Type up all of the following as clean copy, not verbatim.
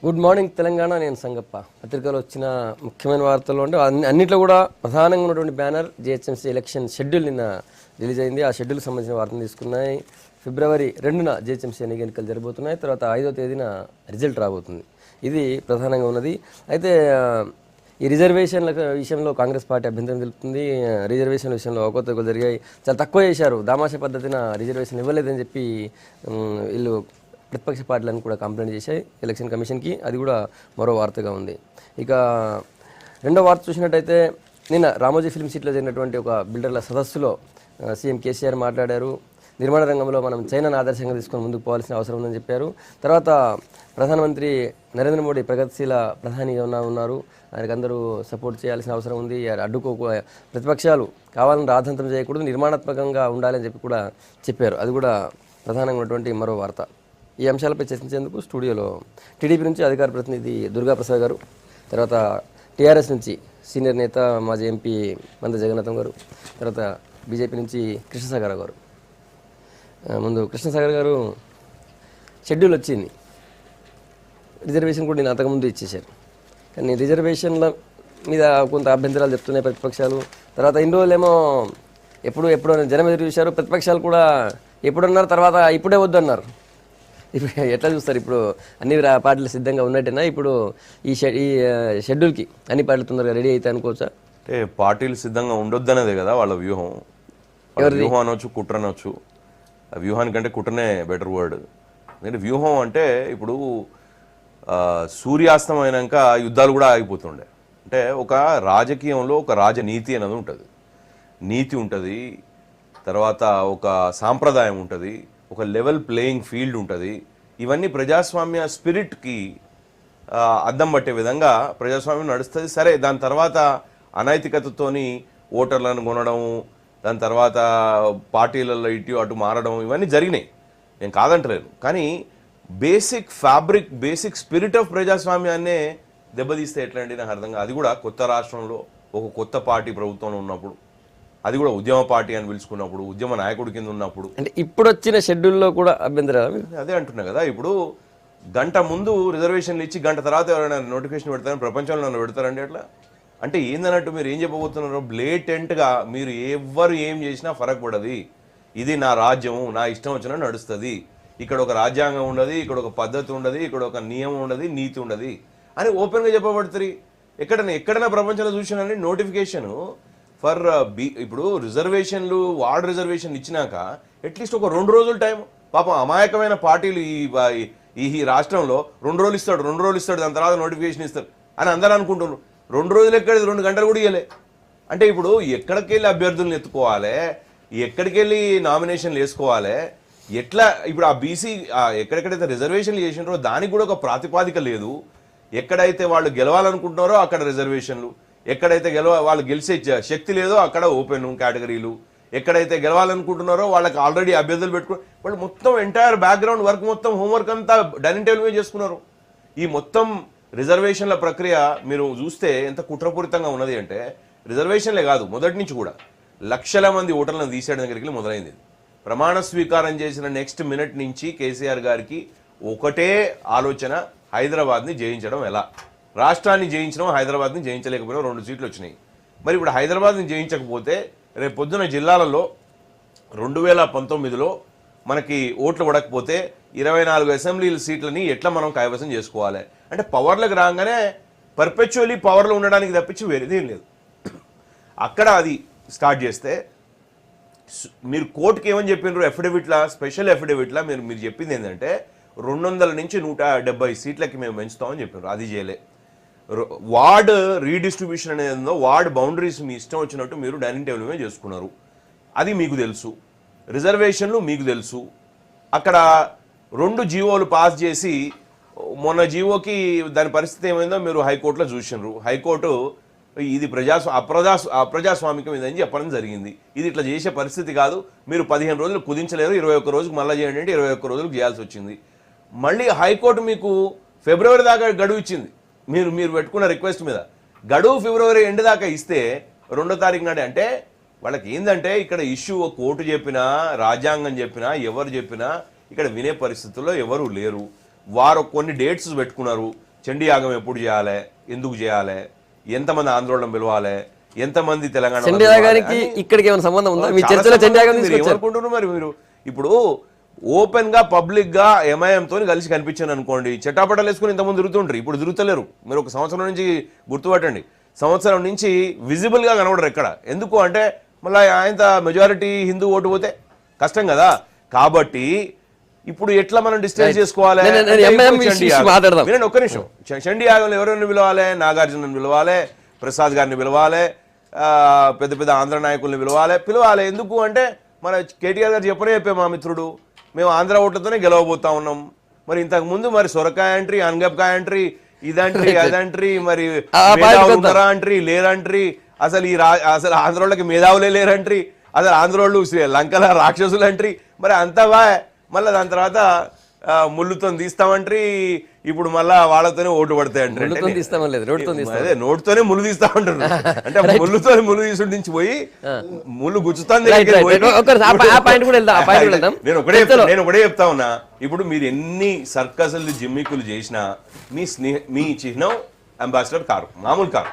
Good morning Telangana. నేను సంగప్ప. పత్రికలో వచ్చిన ముఖ్యమైన వార్తల్లో అంటే అన్నింటిలో కూడా ప్రధానంగా ఉన్నటువంటి బ్యానర్ జిహెచ్ఎంసీ ఎలక్షన్ షెడ్యూల్ నిన్న రిలీజ్ అయింది. ఆ షెడ్యూల్కి సంబంధించిన వార్తలు తీసుకున్నాయి. ఫిబ్రవరి 2న జిహెచ్ఎంసీ ఎన్నికలు జరగబోతున్నాయి. తర్వాత 5వ తేదీన రిజల్ట్ రాబోతుంది. ఇది ప్రధానంగా ఉన్నది. అయితే ఈ రిజర్వేషన్ల విషయంలో కాంగ్రెస్ పార్టీ అభ్యంతరం తెలుపుతుంది. రిజర్వేషన్ల విషయంలో అవకతవకలు జరిగాయి, చాలా తక్కువ చేశారు, దామాషా పద్ధతిన రిజర్వేషన్ ఇవ్వలేదని చెప్పి వీళ్ళు ప్రతిపక్ష పార్టీలను కూడా కంప్లైంట్ చేశాయి ఎలక్షన్ కమిషన్కి. అది కూడా మరో వార్తగా ఉంది. ఇక రెండో వార్త చూసినట్టయితే నిన్న రామోజీ ఫిల్మ్ సిటీలో జరిగినటువంటి ఒక బిల్డర్ల సదస్సులో సీఎం కేసీఆర్ మాట్లాడారు. నిర్మాణ రంగంలో మనం చైనాను ఆదర్శంగా తీసుకొని ముందుకు పోవాల్సిన అవసరం ఉందని చెప్పారు. తర్వాత ప్రధానమంత్రి నరేంద్ర మోడీ ప్రగతిశీల ప్రధానిగా ఉన్నారు, ఆయనకు అందరూ సపోర్ట్ చేయాల్సిన అవసరం ఉంది, ప్రతిపక్షాలు కావాలని రాద్ధాంతం చేయకూడదు, నిర్మాణాత్మకంగా ఉండాలని చెప్పి కూడా చెప్పారు. అది కూడా ప్రధానంగా ఉన్నటువంటి మరో వార్త. ఈ అంశాలపై చర్చించేందుకు స్టూడియోలో టీడీపీ నుంచి అధికార ప్రతినిధి దుర్గాప్రసాద్ గారు, తర్వాత టీఆర్ఎస్ నుంచి సీనియర్ నేత మాజీ ఎంపీ మంద జగన్నాథం గారు, తర్వాత బీజేపీ నుంచి కృష్ణసాగర్ గారు. ముందు కృష్ణసాగర్ గారు, షెడ్యూల్ వచ్చింది, రిజర్వేషన్ కూడా నేను అంతకుముందు ఇచ్చేశారు, కానీ రిజర్వేషన్ల మీద కొంత అభ్యంతరాలు చెప్తున్నాయి ప్రతిపక్షాలు. తర్వాత ఇన్ని రోజులేమో ఎప్పుడు జనం ఎదురు చూశారు, ప్రతిపక్షాలు కూడా ఎప్పుడన్నారు, తర్వాత ఇప్పుడే వద్దన్నారు. ఇప్పుడు ఎట్లా చూస్తారు? ఇప్పుడు అన్ని పార్టీలు సిద్ధంగా ఉన్నట్టేనా? ఇప్పుడు ఈ షెడ్యూల్కి అన్ని పార్టీలు తొందరగా రెడీ అయితే అనుకోవచ్చా? అంటే పార్టీలు సిద్ధంగా ఉండొద్దనేదే కదా వాళ్ళ వ్యూహం. వ్యూహం అనొచ్చు, కుట్ర అనొచ్చు. వ్యూహానికంటే కుట్రనే బెటర్ వర్డ్. ఎందుకంటే వ్యూహం అంటే ఇప్పుడు సూర్యాస్తమైనాక యుద్ధాలు కూడా ఆగిపోతుండే. అంటే ఒక రాజకీయంలో ఒక రాజనీతి అనేది ఉంటుంది, నీతి ఉంటుంది, తర్వాత ఒక సాంప్రదాయం ఉంటుంది, ఒక లెవెల్ ప్లేయింగ్ ఫీల్డ్ ఉంటుంది. ఇవన్నీ ప్రజాస్వామ్య స్పిరిట్కి అద్దం పట్టే విధంగా ప్రజాస్వామ్యం నడుస్తుంది. సరే, దాని తర్వాత అనైతికతతోని ఓటర్లను కొనడం, దాని తర్వాత పార్టీలలో ఇటు అటు మారడం, ఇవన్నీ జరిగినాయి, నేను కాదంటలేను. కానీ basic fabric, basic spirit of ప్రజాస్వామ్యాన్నే దెబ్బతీస్తే ఎట్లా అండి? నాకు అర్థం కాదు. అది కూడా కొత్త రాష్ట్రంలో ఒక కొత్త పార్టీ ప్రభుత్వంలో ఉన్నప్పుడు, అది కూడా ఉద్యమ పార్టీ అని పిలుచుకున్నప్పుడు, ఉద్యమ నాయకుడి కింద ఉన్నప్పుడు. అంటే ఇప్పుడు వచ్చిన షెడ్యూల్లో కూడా అభ్యంతరాలు అదే అంటున్నా కదా. ఇప్పుడు గంట ముందు రిజర్వేషన్లు ఇచ్చి గంట తర్వాత ఎవరైనా నోటిఫికేషన్ పెడతారని ప్రపంచంలో నన్ను పెడతారండి అట్లా? అంటే ఏందన్నట్టు మీరు ఏం చెప్పబోతున్నారు? బ్లేటెంట్గా మీరు ఎవరు ఏం చేసినా ఫరక్ పడది, ఇది నా రాజ్యం, నా ఇష్టం వచ్చినా నడుస్తుంది, ఇక్కడ ఒక రాజ్యాంగం ఉండదు, ఇక్కడ ఒక పద్ధతి ఉండదు, ఇక్కడ ఒక నియమం ఉండదు, నీతి ఉండదు అని ఓపెన్గా చెప్పబడుతుంది. ఎక్కడైనా ప్రపంచంలో చూసినండి నోటిఫికేషను ఫర్ ఇప్పుడు రిజర్వేషన్లు, వార్డ్ రిజర్వేషన్ ఇచ్చినాక అట్లీస్ట్ ఒక 2 రోజులు టైం. పాపం అమాయకమైన పార్టీలు ఈ రాష్ట్రంలో 2 రోజులు ఇస్తాడు, దాని తర్వాత నోటిఫికేషన్ ఇస్తారు అని అందరూ అనుకుంటున్నారు. 2 రోజులు ఎక్కడ, 2 గంటలు కూడా ఇవ్వలే. అంటే ఇప్పుడు ఎక్కడికి వెళ్ళి అభ్యర్థులను ఎత్తుకోవాలి, ఎక్కడికి వెళ్ళి నామినేషన్లు వేసుకోవాలి, ఎట్లా? ఇప్పుడు ఆ బీసీ ఎక్కడెక్కడైతే రిజర్వేషన్లు చేసినారో దానికి కూడా ఒక ప్రాతిపాదిక లేదు. ఎక్కడైతే వాళ్ళు గెలవాలనుకుంటున్నారో అక్కడ రిజర్వేషన్లు, ఎక్కడైతే వాళ్ళు గెలిచే శక్తి లేదో అక్కడ ఓపెన్ కేటగిరీలు, ఎక్కడైతే గెలవాలనుకుంటున్నారో వాళ్ళకి ఆల్రెడీ అభ్యర్థులు పెట్టుకుని వాళ్ళు మొత్తం ఎంటైర్ బ్యాక్గ్రౌండ్ వర్క్, మొత్తం హోంవర్క్ అంతా డైనింగ్ టేబుల్ మీద చేసుకున్నారు. ఈ మొత్తం రిజర్వేషన్ల ప్రక్రియ మీరు చూస్తే ఎంత కుట్రపూరితంగా ఉన్నది అంటే, రిజర్వేషన్లే కాదు, మొదటి నుంచి కూడా లక్షల మంది ఓటర్లను తీసేయడం దగ్గరికి మొదలైంది. ప్రమాణ స్వీకారం చేసిన నెక్స్ట్ మినిట్ నుంచి కేసీఆర్ గారికి ఒకటే ఆలోచన, హైదరాబాద్ని జయించడం ఎలా. రాష్ట్రాన్ని జయించడం, హైదరాబాద్ని జయించలేకపోయినా 2 సీట్లు వచ్చినాయి. మరి ఇప్పుడు హైదరాబాద్ని జయించకపోతే రేపు పొద్దున జిల్లాలలో 2019లో మనకి ఓట్లు పడకపోతే 24 అసెంబ్లీ సీట్లని ఎట్లా మనం కైవసం చేసుకోవాలి? అంటే పవర్లకు రాగానే పర్పెచువలీ పవర్లో ఉండడానికి తప్పించి వేరేది ఏం లేదు. అక్కడ అది స్టార్ట్ చేస్తే మీరు కోర్టుకి ఏమని చెప్పినారు? ఎఫిడవిట్లా, స్పెషల్ ఎఫిడవిట్లా మీరు చెప్పింది ఏంటంటే 200 నుంచి 170 సీట్లకి మేము పెంచుతామని చెప్పినారు. అది చేయలే. వార్డ్ రీడిస్ట్రిబ్యూషన్ అనేది ఉందో, వార్డ్ బౌండరీస్ మీ ఇష్టం వచ్చినట్టు మీరు డైనింగ్ టేబుల్ మీద చేసుకున్నారు, అది మీకు తెలుసు. రిజర్వేషన్లు మీకు తెలుసు. అక్కడ 2 జీవోలు పాస్ చేసి, మొన్న జీవోకి దాని పరిస్థితి ఏమైందో మీరు హైకోర్టులో చూసినారు. హైకోర్టు ఇది అప్రజాస్వామికం ఇదని చెప్పడం జరిగింది. ఇది ఇట్లా చేసే పరిస్థితి కాదు, మీరు 15 రోజులు కుదించలేరు, 21 రోజుకి మళ్ళీ చేయండి అంటే 21 రోజులకు చేయాల్సి వచ్చింది. మళ్ళీ హైకోర్టు మీకు ఫిబ్రవరి దాకా గడువు ఇచ్చింది. మీరు పెట్టుకున్న రిక్వెస్ట్ మీద గడువు ఫిబ్రవరి ఎండ్ దాకా ఇస్తే 2వ తారీఖు నాడే. అంటే వాళ్ళకి ఏంటంటే ఇక్కడ ఇష్యూ కోర్టు చెప్పినా, రాజ్యాంగం చెప్పినా, ఎవరు చెప్పినా ఇక్కడ వినే పరిస్థితుల్లో ఎవరు లేరు. వారు కొన్ని డేట్స్ పెట్టుకున్నారు. చండీ యాగం ఎప్పుడు చేయాలి, ఎందుకు చేయాలి, ఎంతమంది ఆందోళన పిలవాలి, ఎంతమంది తెలంగాణ చండీ యాగానికి ఇక్కడికి ఏమైనా సంబంధం ఉందా? మీ చర్చలో చండీ యాగం ఏమనుకుంటున్నారు మరి మీరు? ఇప్పుడు ఓపెన్ గా పబ్లిక్ గా ఎంఐఎం తోని కలిసి కనిపించాను అనుకోండి, చెట్టాపట్టాలు వేసుకుని ఇంతమంది తిరుగుతుంటారు. ఇప్పుడు తిరుగుతలేరు. మీరు ఒక సంవత్సరం నుంచి గుర్తుపట్టండి, సంవత్సరం నుంచి విజిబుల్ గా కనబడరు ఎక్కడ. ఎందుకు అంటే మళ్ళీ ఆయన మెజారిటీ హిందూ ఓటు పోతే కష్టం కదా. కాబట్టి ఇప్పుడు ఎట్లా మనం డిస్టెన్స్ చేసుకోవాలి? వినండి ఒక్క నిమిషం. చండీ యాగంలో ఎవరెవరిని పిలవాలి? నాగార్జునని పిలవాలి, ప్రసాద్ గారిని పిలవాలి, పెద్ద పెద్ద ఆంధ్ర నాయకుల్ని పిలవాలి. ఎందుకు అంటే మన కేటీఆర్ గారు చెప్పే మా మిత్రుడు, మేము ఆంధ్ర ఓట్లతోనే గెలవబోతా ఉన్నాం. మరి ఇంతకు ముందు మరి సొరకాయ అంట్రీ, అనగపకాయ అంట్రీ, ఇదంట్రీ అదంట్రీ, మరి మేధావులు ఉన్నారా అంట్రీ, లేరంట్రీ, అసలు ఆంధ్రోళ్ళకి మేధావులే లేరంట్రీ, అసలు ఆంధ్రోళ్ళు లంకల రాక్షసులు అంట్రీ. మరి అంతా మళ్ళీ దాని తర్వాత ముళ్ళుతో తీస్తామంట్రీ, ఇప్పుడు మళ్ళా వాళ్ళతోనే ఓటు పడతాయి అంటే అదే నోటుతోనే ముళ్ళు తీస్తామంటారు. అంటే ముళ్ళుతో ముళ్ళు తీసుకు పోయి ముళ్ళు గుచ్చుతాంది. నేను ఒకటే చెప్తా ఉన్నా, ఇప్పుడు మీరు ఎన్ని సర్కస్లు జిమ్మికులు చేసినా మీ చిహ్నం అంబాసిడర్ కారు, మామూలు కారు.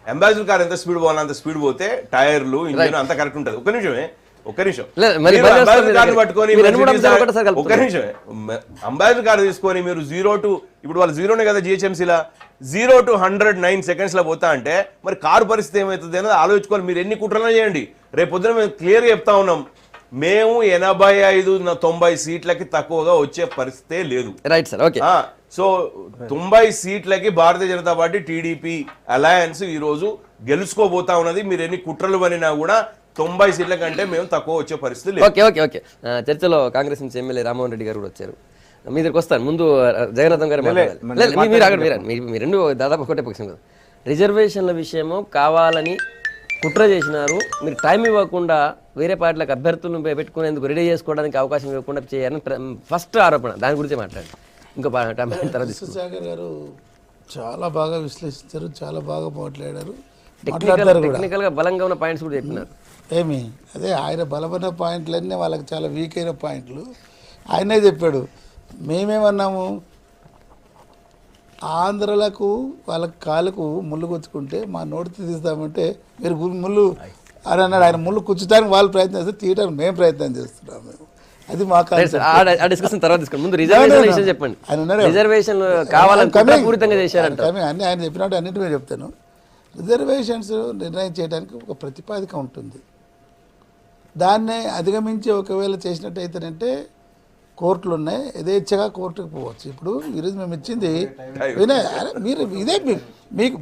అంబాసిడర్ కారు ఎంత స్పీడ్ పోవాలో అంత స్పీడ్ పోతే టైర్లు ఇంజిన్ అంత కరెక్ట్ ఉంటుంది. ఒక్క నిమిషమే అంబాసిడర్ కార్ తీసుకొని మీరు 0 to ఇప్పుడు వాళ్ళు 0నే కదా జిహెచ్ఎంసీలా 0 to 109 seconds లో పోతా అంటే మరి కారు పరిస్థితి ఏమవుతుంది అనేది ఆలోచించుకోవాలి. మీరు ఎన్ని కుట్రలు చేయండి, రేపు పొద్దున మేము క్లియర్గా చెప్తా ఉన్నాం, మేము 85-90 సీట్లకి తక్కువగా వచ్చే పరిస్థితే లేదు. Right sir, okay. So 90 సీట్లకి Bharatiya Janata party TDP alliance ఈ రోజు గెలుచుకోబోతా ఉన్నది. మీరు ఎన్ని కుట్రలు పనినా కూడా 90 సీట్ల కంటే మేము తక్కువ వచ్చే పరిస్థితి లేదు. ఓకే. చర్చలో కాంగ్రెస్ నుంచి ఎమ్మెల్యే రామ్మోహన్ రెడ్డి గారు కూడా వచ్చారు. మీ దగ్గరకు వస్తాను. ముందు జగన్నాథం గారు మీరు రెండు దాదాపు ఒకటే పక్షం కదా. రిజర్వేషన్ల విషయము కావాలని కుట్ర చేసినారు, మీరు టైం ఇవ్వకుండా వేరే పార్టీలకు అభ్యర్థులను పెట్టుకునేందుకు రెడీ చేసుకోవడానికి అవకాశం ఇవ్వకుండా చేయాలని ఫస్ట్ ఆరోపణ. దాని గురించి మాట్లాడండి. ఇంకో విశ్వసాగర్ గారు చాలా బాగా విశ్లేషించారు, చాలా బాగా మాట్లాడారు. టెక్నికల్ గా బలంగా ఉన్న పాయింట్స్ కూడా చెప్పినారు. అదే ఆయన బలమైన పాయింట్లన్నీ వాళ్ళకి చాలా వీక్ అయిన పాయింట్లు ఆయనే చెప్పాడు. మేమేమన్నాము, ఆంధ్రలకు వాళ్ళ కాళ్ళకు ముళ్ళు గుచ్చుకుంటే మా నోటితో తీస్తామంటే మీరు ముళ్ళు అని అన్నాడు. ఆయన ముళ్ళు కుచ్చడానికి వాళ్ళు ప్రయత్నం చేస్తే తీయడానికి మేము ప్రయత్నం చేస్తున్నాం. మేము అది మా డిస్కషన్ తర్వాత తీసుకోండి. ముందు రిజర్వేషన్ విషయం చెప్పండి. రిజర్వేషన్ కావాలని పూరితంగా చేశారంట. అన్ని ఆయన చెప్పినట్టు అన్నింటి మేము చెప్తాను. రిజర్వేషన్స్ నిర్ణయం చేయడానికి ఒక ప్రతిపాదిక ఉంటుంది. దాన్నే అధిగమించి ఒకవేళ చేసినట్టయితేనంటే కోర్టులు ఉన్నాయి, యథేచ్ఛగా కోర్టుకు పోవచ్చు. ఇప్పుడు ఈరోజు మేము ఇచ్చింది మీరు ఇదే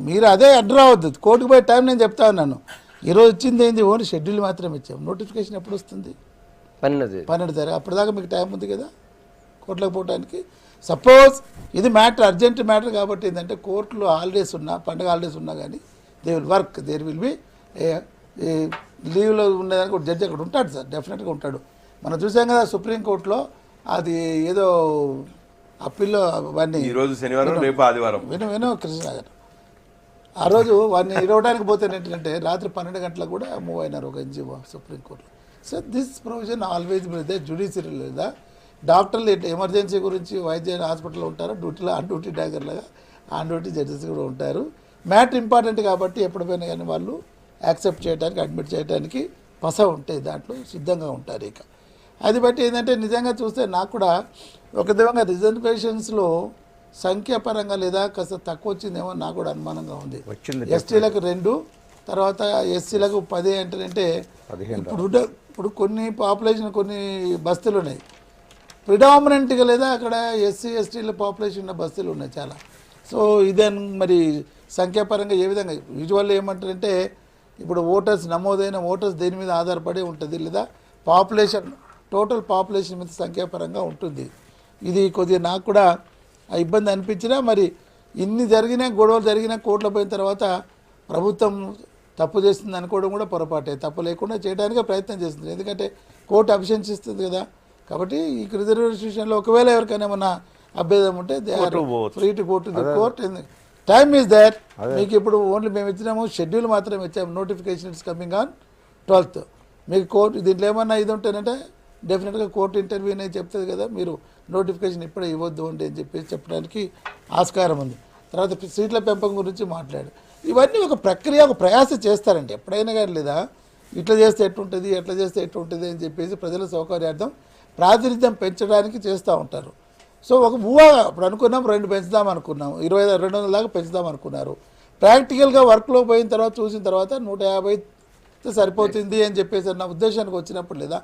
మీరు అదే అడ్డు రావద్దు, కోర్టుకు పోయే టైం నేను చెప్తా ఉన్నాను. ఈరోజు ఇచ్చింది ఏంది, ఓన్లీ షెడ్యూల్ మాత్రమే ఇచ్చాం. నోటిఫికేషన్ ఎప్పుడు వస్తుంది? 12 తారీఖు. అప్పటిదాకా మీకు టైం ఉంది కదా కోర్టులకు పోవడానికి. సపోజ్ ఇది మ్యాటర్ అర్జెంట్ మ్యాటర్ కాబట్టి ఏంటంటే కోర్టులో హాలిడేస్ ఉన్నా, పండుగ హాలిడేస్ ఉన్నా కానీ they will work, there will be లీవ్లో ఉండేదానికి ఒక జడ్జి అక్కడ ఉంటాడు సార్, డెఫినెట్గా ఉంటాడు. మనం చూసాం కదా సుప్రీంకోర్టులో అది ఏదో అప్పీల్లో వాడిని విను కృష్ణ గారు ఆ రోజు వాడిని ఇరవడానికి పోతే ఏంటంటే రాత్రి 12 గంటలకు కూడా మూవ్ అయినారు ఒక ఎన్జిఓ సుప్రీంకోర్టులో. సో దిస్ ప్రొవిజన్ ఆల్వేజ్ మీద జ్యుడిషియరీ లేదా డాక్టర్లు ఎమర్జెన్సీ గురించి వైద్య హాస్పిటల్లో ఉంటారు, డ్యూటీలో ఆన్ డ్యూటీ డాక్టర్లుగా ఆన్ డ్యూటీ జడ్జెస్ కూడా ఉంటారు. మ్యాటర్ ఇంపార్టెంట్ కాబట్టి ఎప్పటికైనా కానీ వాళ్ళు యాక్సెప్ట్ చేయడానికి, అడ్మిట్ చేయడానికి ఉంటాయి, దాంట్లో సిద్ధంగా ఉంటారు. ఇక అది బట్టి ఏంటంటే నిజంగా చూస్తే నాకు కూడా ఒక విధంగా రిజర్వేషన్స్లో సంఖ్యాపరంగా లేదా కాస్త తక్కువ వచ్చిందేమో నాకు కూడా అనుమానంగా ఉంది. ఎస్టీలకు 2, తర్వాత ఎస్సీలకు 10 అంటే ఇప్పుడు కొన్ని పాపులేషన్ కొన్ని బస్తీలు ఉన్నాయి ప్రిడామినెంట్గా, లేదా అక్కడ ఎస్సీ ఎస్టీల పాపులేషన్ ఉన్న బస్తీలు ఉన్నాయి చాలా. సో ఇదే మరి సంఖ్యాపరంగా ఏ విధంగా యూజువల్లీ ఏమంటారంటే ఇప్పుడు ఓటర్స్ నమోదైన ఓటర్స్ దేని మీద ఆధారపడి ఉంటుంది, లేదా పాపులేషన్ టోటల్ పాపులేషన్ మీద సంఖ్యాపరంగా ఉంటుంది. ఇది కొద్దిగా నాకు కూడా ఇబ్బంది అనిపించినా, మరి ఇన్ని జరిగినా గొడవలు జరిగినా కోర్టులో పోయిన తర్వాత ప్రభుత్వం తప్పు చేస్తుంది అనుకోవడం కూడా పొరపాటే. తప్పు లేకుండా చేయడానికే ప్రయత్నం చేస్తుంది, ఎందుకంటే కోర్టు అభిశంసిస్తుంది కదా. కాబట్టి ఈ రిజర్వేషన్లో ఒకవేళ ఎవరికైనా ఏమన్నా అభ్యర్థం ఉంటే they are free to go to the court. Time is there. మీకు ఇప్పుడు ఓన్లీ మేము ఇచ్చినాము షెడ్యూల్ మాత్రమే ఇచ్చాము. Notification it's coming on 12th. మీకు కోర్టు దీంట్లో ఏమన్నా ఇది ఉంటేనంటే డెఫినెట్గా కోర్టు ఇంటర్వ్యూ అనేది చెప్తుంది కదా, మీరు నోటిఫికేషన్ ఇప్పుడే ఇవ్వద్దు అంటే అని చెప్పేసి చెప్పడానికి ఆస్కారం ఉంది. తర్వాత సీట్ల పెంపకం గురించి మాట్లాడు. ఇవన్నీ ఒక ప్రక్రియ, ఒక ప్రయాస చేస్తారండి ఎప్పుడైనా కానీ. లేదా ఇట్లా చేస్తే ఎట్లుంటుంది, ఎట్లా చేస్తే ఎట్లుంటుంది అని చెప్పేసి ప్రజల సౌకర్యార్థం ప్రాతినిధ్యం పెంచడానికి చేస్తూ ఉంటారు. సో ఒక ఊహగా ఇప్పుడు అనుకున్నాం 2 పెంచుదాం అనుకున్నాం, 200 దాకా పెంచుదాం అనుకున్నారు. ప్రాక్టికల్గా వర్క్లో పోయిన తర్వాత చూసిన తర్వాత 150 సరిపోతుంది అని చెప్పేసి నా ఉద్దేశానికి వచ్చినప్పుడు లేదా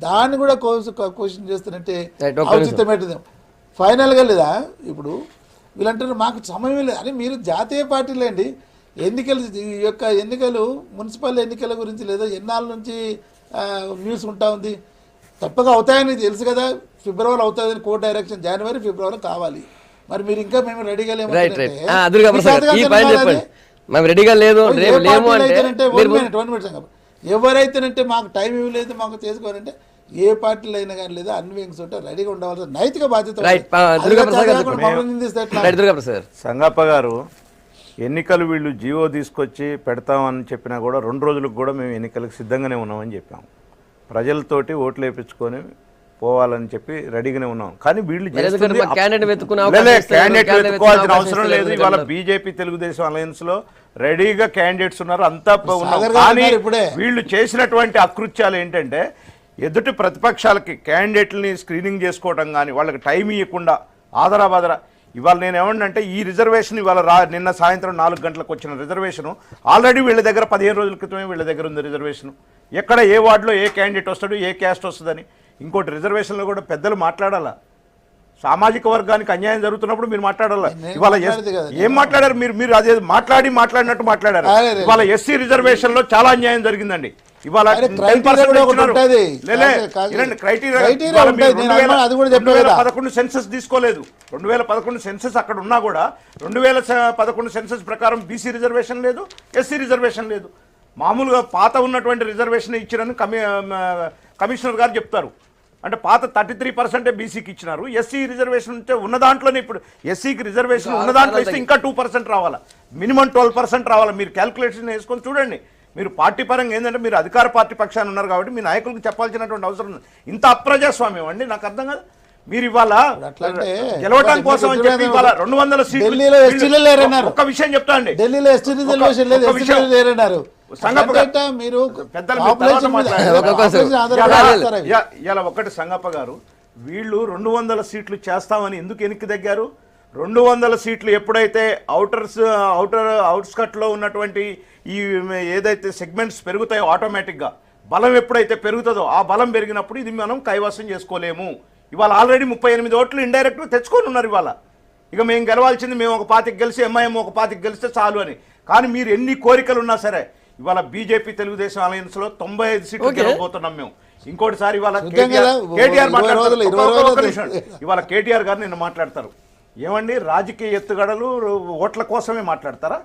దాన్ని కూడా క్వశ్చన్ చేస్తున్నట్టే ఔచిత్యమేంటిది ఫైనల్గా. లేదా ఇప్పుడు వీళ్ళంటారు మాకు సమయం లేదు అని. మీరు జాతీయ పార్టీలేండి, ఎన్నికలు మున్సిపల్ ఎన్నికల గురించి లేదా ఎన్నాళ్ళ నుంచి న్యూస్ ఉంటా ఉంది. తప్పక అవుతాయని తెలుసు కదా, ఫిబ్రవరి అవుతుందని కోర్టు డైరెక్షన్, జనవరి ఫిబ్రవరి కావాలి. మరి మీరు ఇంకా మేము రెడీగా లేము. ఎవరైతేనంటే మాకు టైం ఇవ్వలేదు, మాకు చేసుకోవాలంటే ఏ పార్టీలు అయినా కానీ లేదా అన్వేషింగ్స్ ఉంటే రెడీగా ఉండవలసిన నైతిక బాధ్యత. సంగప్ప గారు, ఎన్నికలు వీళ్ళు జీవో తీసుకొచ్చి పెడతామని చెప్పినా కూడా 2 రోజులకు కూడా మేము ఎన్నికలకు సిద్ధంగానే ఉన్నామని చెప్పాం. ప్రజలతోటి ఓట్లు వేయించుకొని పోవాలని చెప్పి రెడీగానే ఉన్నాం. కానీ వీళ్ళు క్యాండిడేట్ వెతుక్కోవాల్సిన అవసరం లేదు. ఇవాళ బీజేపీ తెలుగుదేశం అలయన్స్ లో రెడీగా క్యాండిడేట్స్ ఉన్నారు, అంతా ఉన్నారు. కానీ వీళ్ళు చేసినటువంటి అకృత్యాలు ఏంటంటే ఎదుటి ప్రతిపక్షాలకి క్యాండిడేట్లని స్క్రీనింగ్ చేసుకోవడం కానీ వాళ్ళకి టైం ఇవ్వకుండా ఆదరాబాదరా. ఇవాళ నేను ఏమంటే ఈ రిజర్వేషన్ ఇవాళ నిన్న సాయంత్రం 4 గంటలకు వచ్చిన రిజర్వేషను ఆల్రెడీ వీళ్ళ దగ్గర 15 రోజుల క్రితమే వీళ్ళ దగ్గర ఉంది రిజర్వేషన్. ఎక్కడ ఏ వార్డులో ఏ క్యాండిడేట్ వస్తాడు, ఏ క్యాస్ట్ వస్తుందని. ఇంకోటి రిజర్వేషన్లో కూడా పెద్దలు మాట్లాడాలా. సామాజిక వర్గానికి అన్యాయం జరుగుతున్నప్పుడు మీరు మాట్లాడాలా. ఇవాళ ఏం మాట్లాడారు మీరు అదే మాట్లాడినట్టు మాట్లాడారు. ఇవాళ ఎస్సీ రిజర్వేషన్ లో చాలా అన్యాయం జరిగిందండి. ఇవాళ 2011 సెన్సస్ తీసుకోలేదు. 2011 సెన్సస్ అక్కడ ఉన్నా కూడా 2011 సెన్సస్ ప్రకారం బీసీ రిజర్వేషన్ లేదు, ఎస్సీ రిజర్వేషన్ లేదు. మామూలుగా పాత ఉన్నటువంటి రిజర్వేషన్ ఇచ్చిరని కమిషనర్ గారు చెప్తారు. అంటే పాత 33% బీసీకి ఇచ్చినారు. ఎస్సీ రిజర్వేషన్ ఉంటే ఉన్న దాంట్లోనే ఇప్పుడు ఎస్సీకి రిజర్వేషన్ ఉన్న దాంట్లో ఇస్తే ఇంకా 2% రావాలా, మినిమం 12% రావాలా. మీరు క్యాల్కులేషన్ వేసుకొని చూడండి. మీరు పార్టీ పరంగా ఏంటంటే మీరు అధికార పార్టీ పక్షాన్ని ఉన్నారు కాబట్టి మీ నాయకులకు చెప్పాల్సినటువంటి అవసరం ఉంది. ఇంత అప్రజాస్వామ్యం అండి, నాకు అర్థం కాదు. మీరు ఇవాళ గెలవటం కోసం అని చెప్పి ఇవాళ 200 సీట్లు. ఒక విషయం చెప్తా అండి, ఢిల్లీలో ఎస్టీ రిజర్వేషన్ లేదు, మీరు ఇలా ఒకటి సంగప్ప గారు, వీళ్ళు 200 సీట్లు చేస్తామని ఎందుకు వెనక్కి తగ్గారు? 200 సీట్లు ఎప్పుడైతే అవుట్స్కట్లో ఉన్నటువంటి ఈ ఏదైతే సెగ్మెంట్స్ పెరుగుతాయో ఆటోమేటిక్గా బలం ఎప్పుడైతే పెరుగుతుందో ఆ బలం పెరిగినప్పుడు ఇది మనం కైవసం చేసుకోలేము. ఇవాళ ఆల్రెడీ 38 ఓట్లు ఇండైరెక్ట్గా తెచ్చుకొని ఉన్నారు. ఇవాళ ఇక మేము గెలవాల్సింది మేము ఒక 25 గెలిచి ఎంఐఎం ఒక 25 గెలిస్తే చాలు అని. కానీ మీరు ఎన్ని కోరికలు ఉన్నా సరే ఇవాళ బీజేపీ తెలుగుదేశం అలయన్స్ లో 95 సీట్లు గెలవబోతున్నాం మేము. ఇంకోటిసారి ఇవాళ ఇవాళ కేటీఆర్ గారు నిన్న మాట్లాడతారు. ఏమండి, రాజకీయ ఎత్తుగడలు ఓట్ల కోసమే మాట్లాడతారా?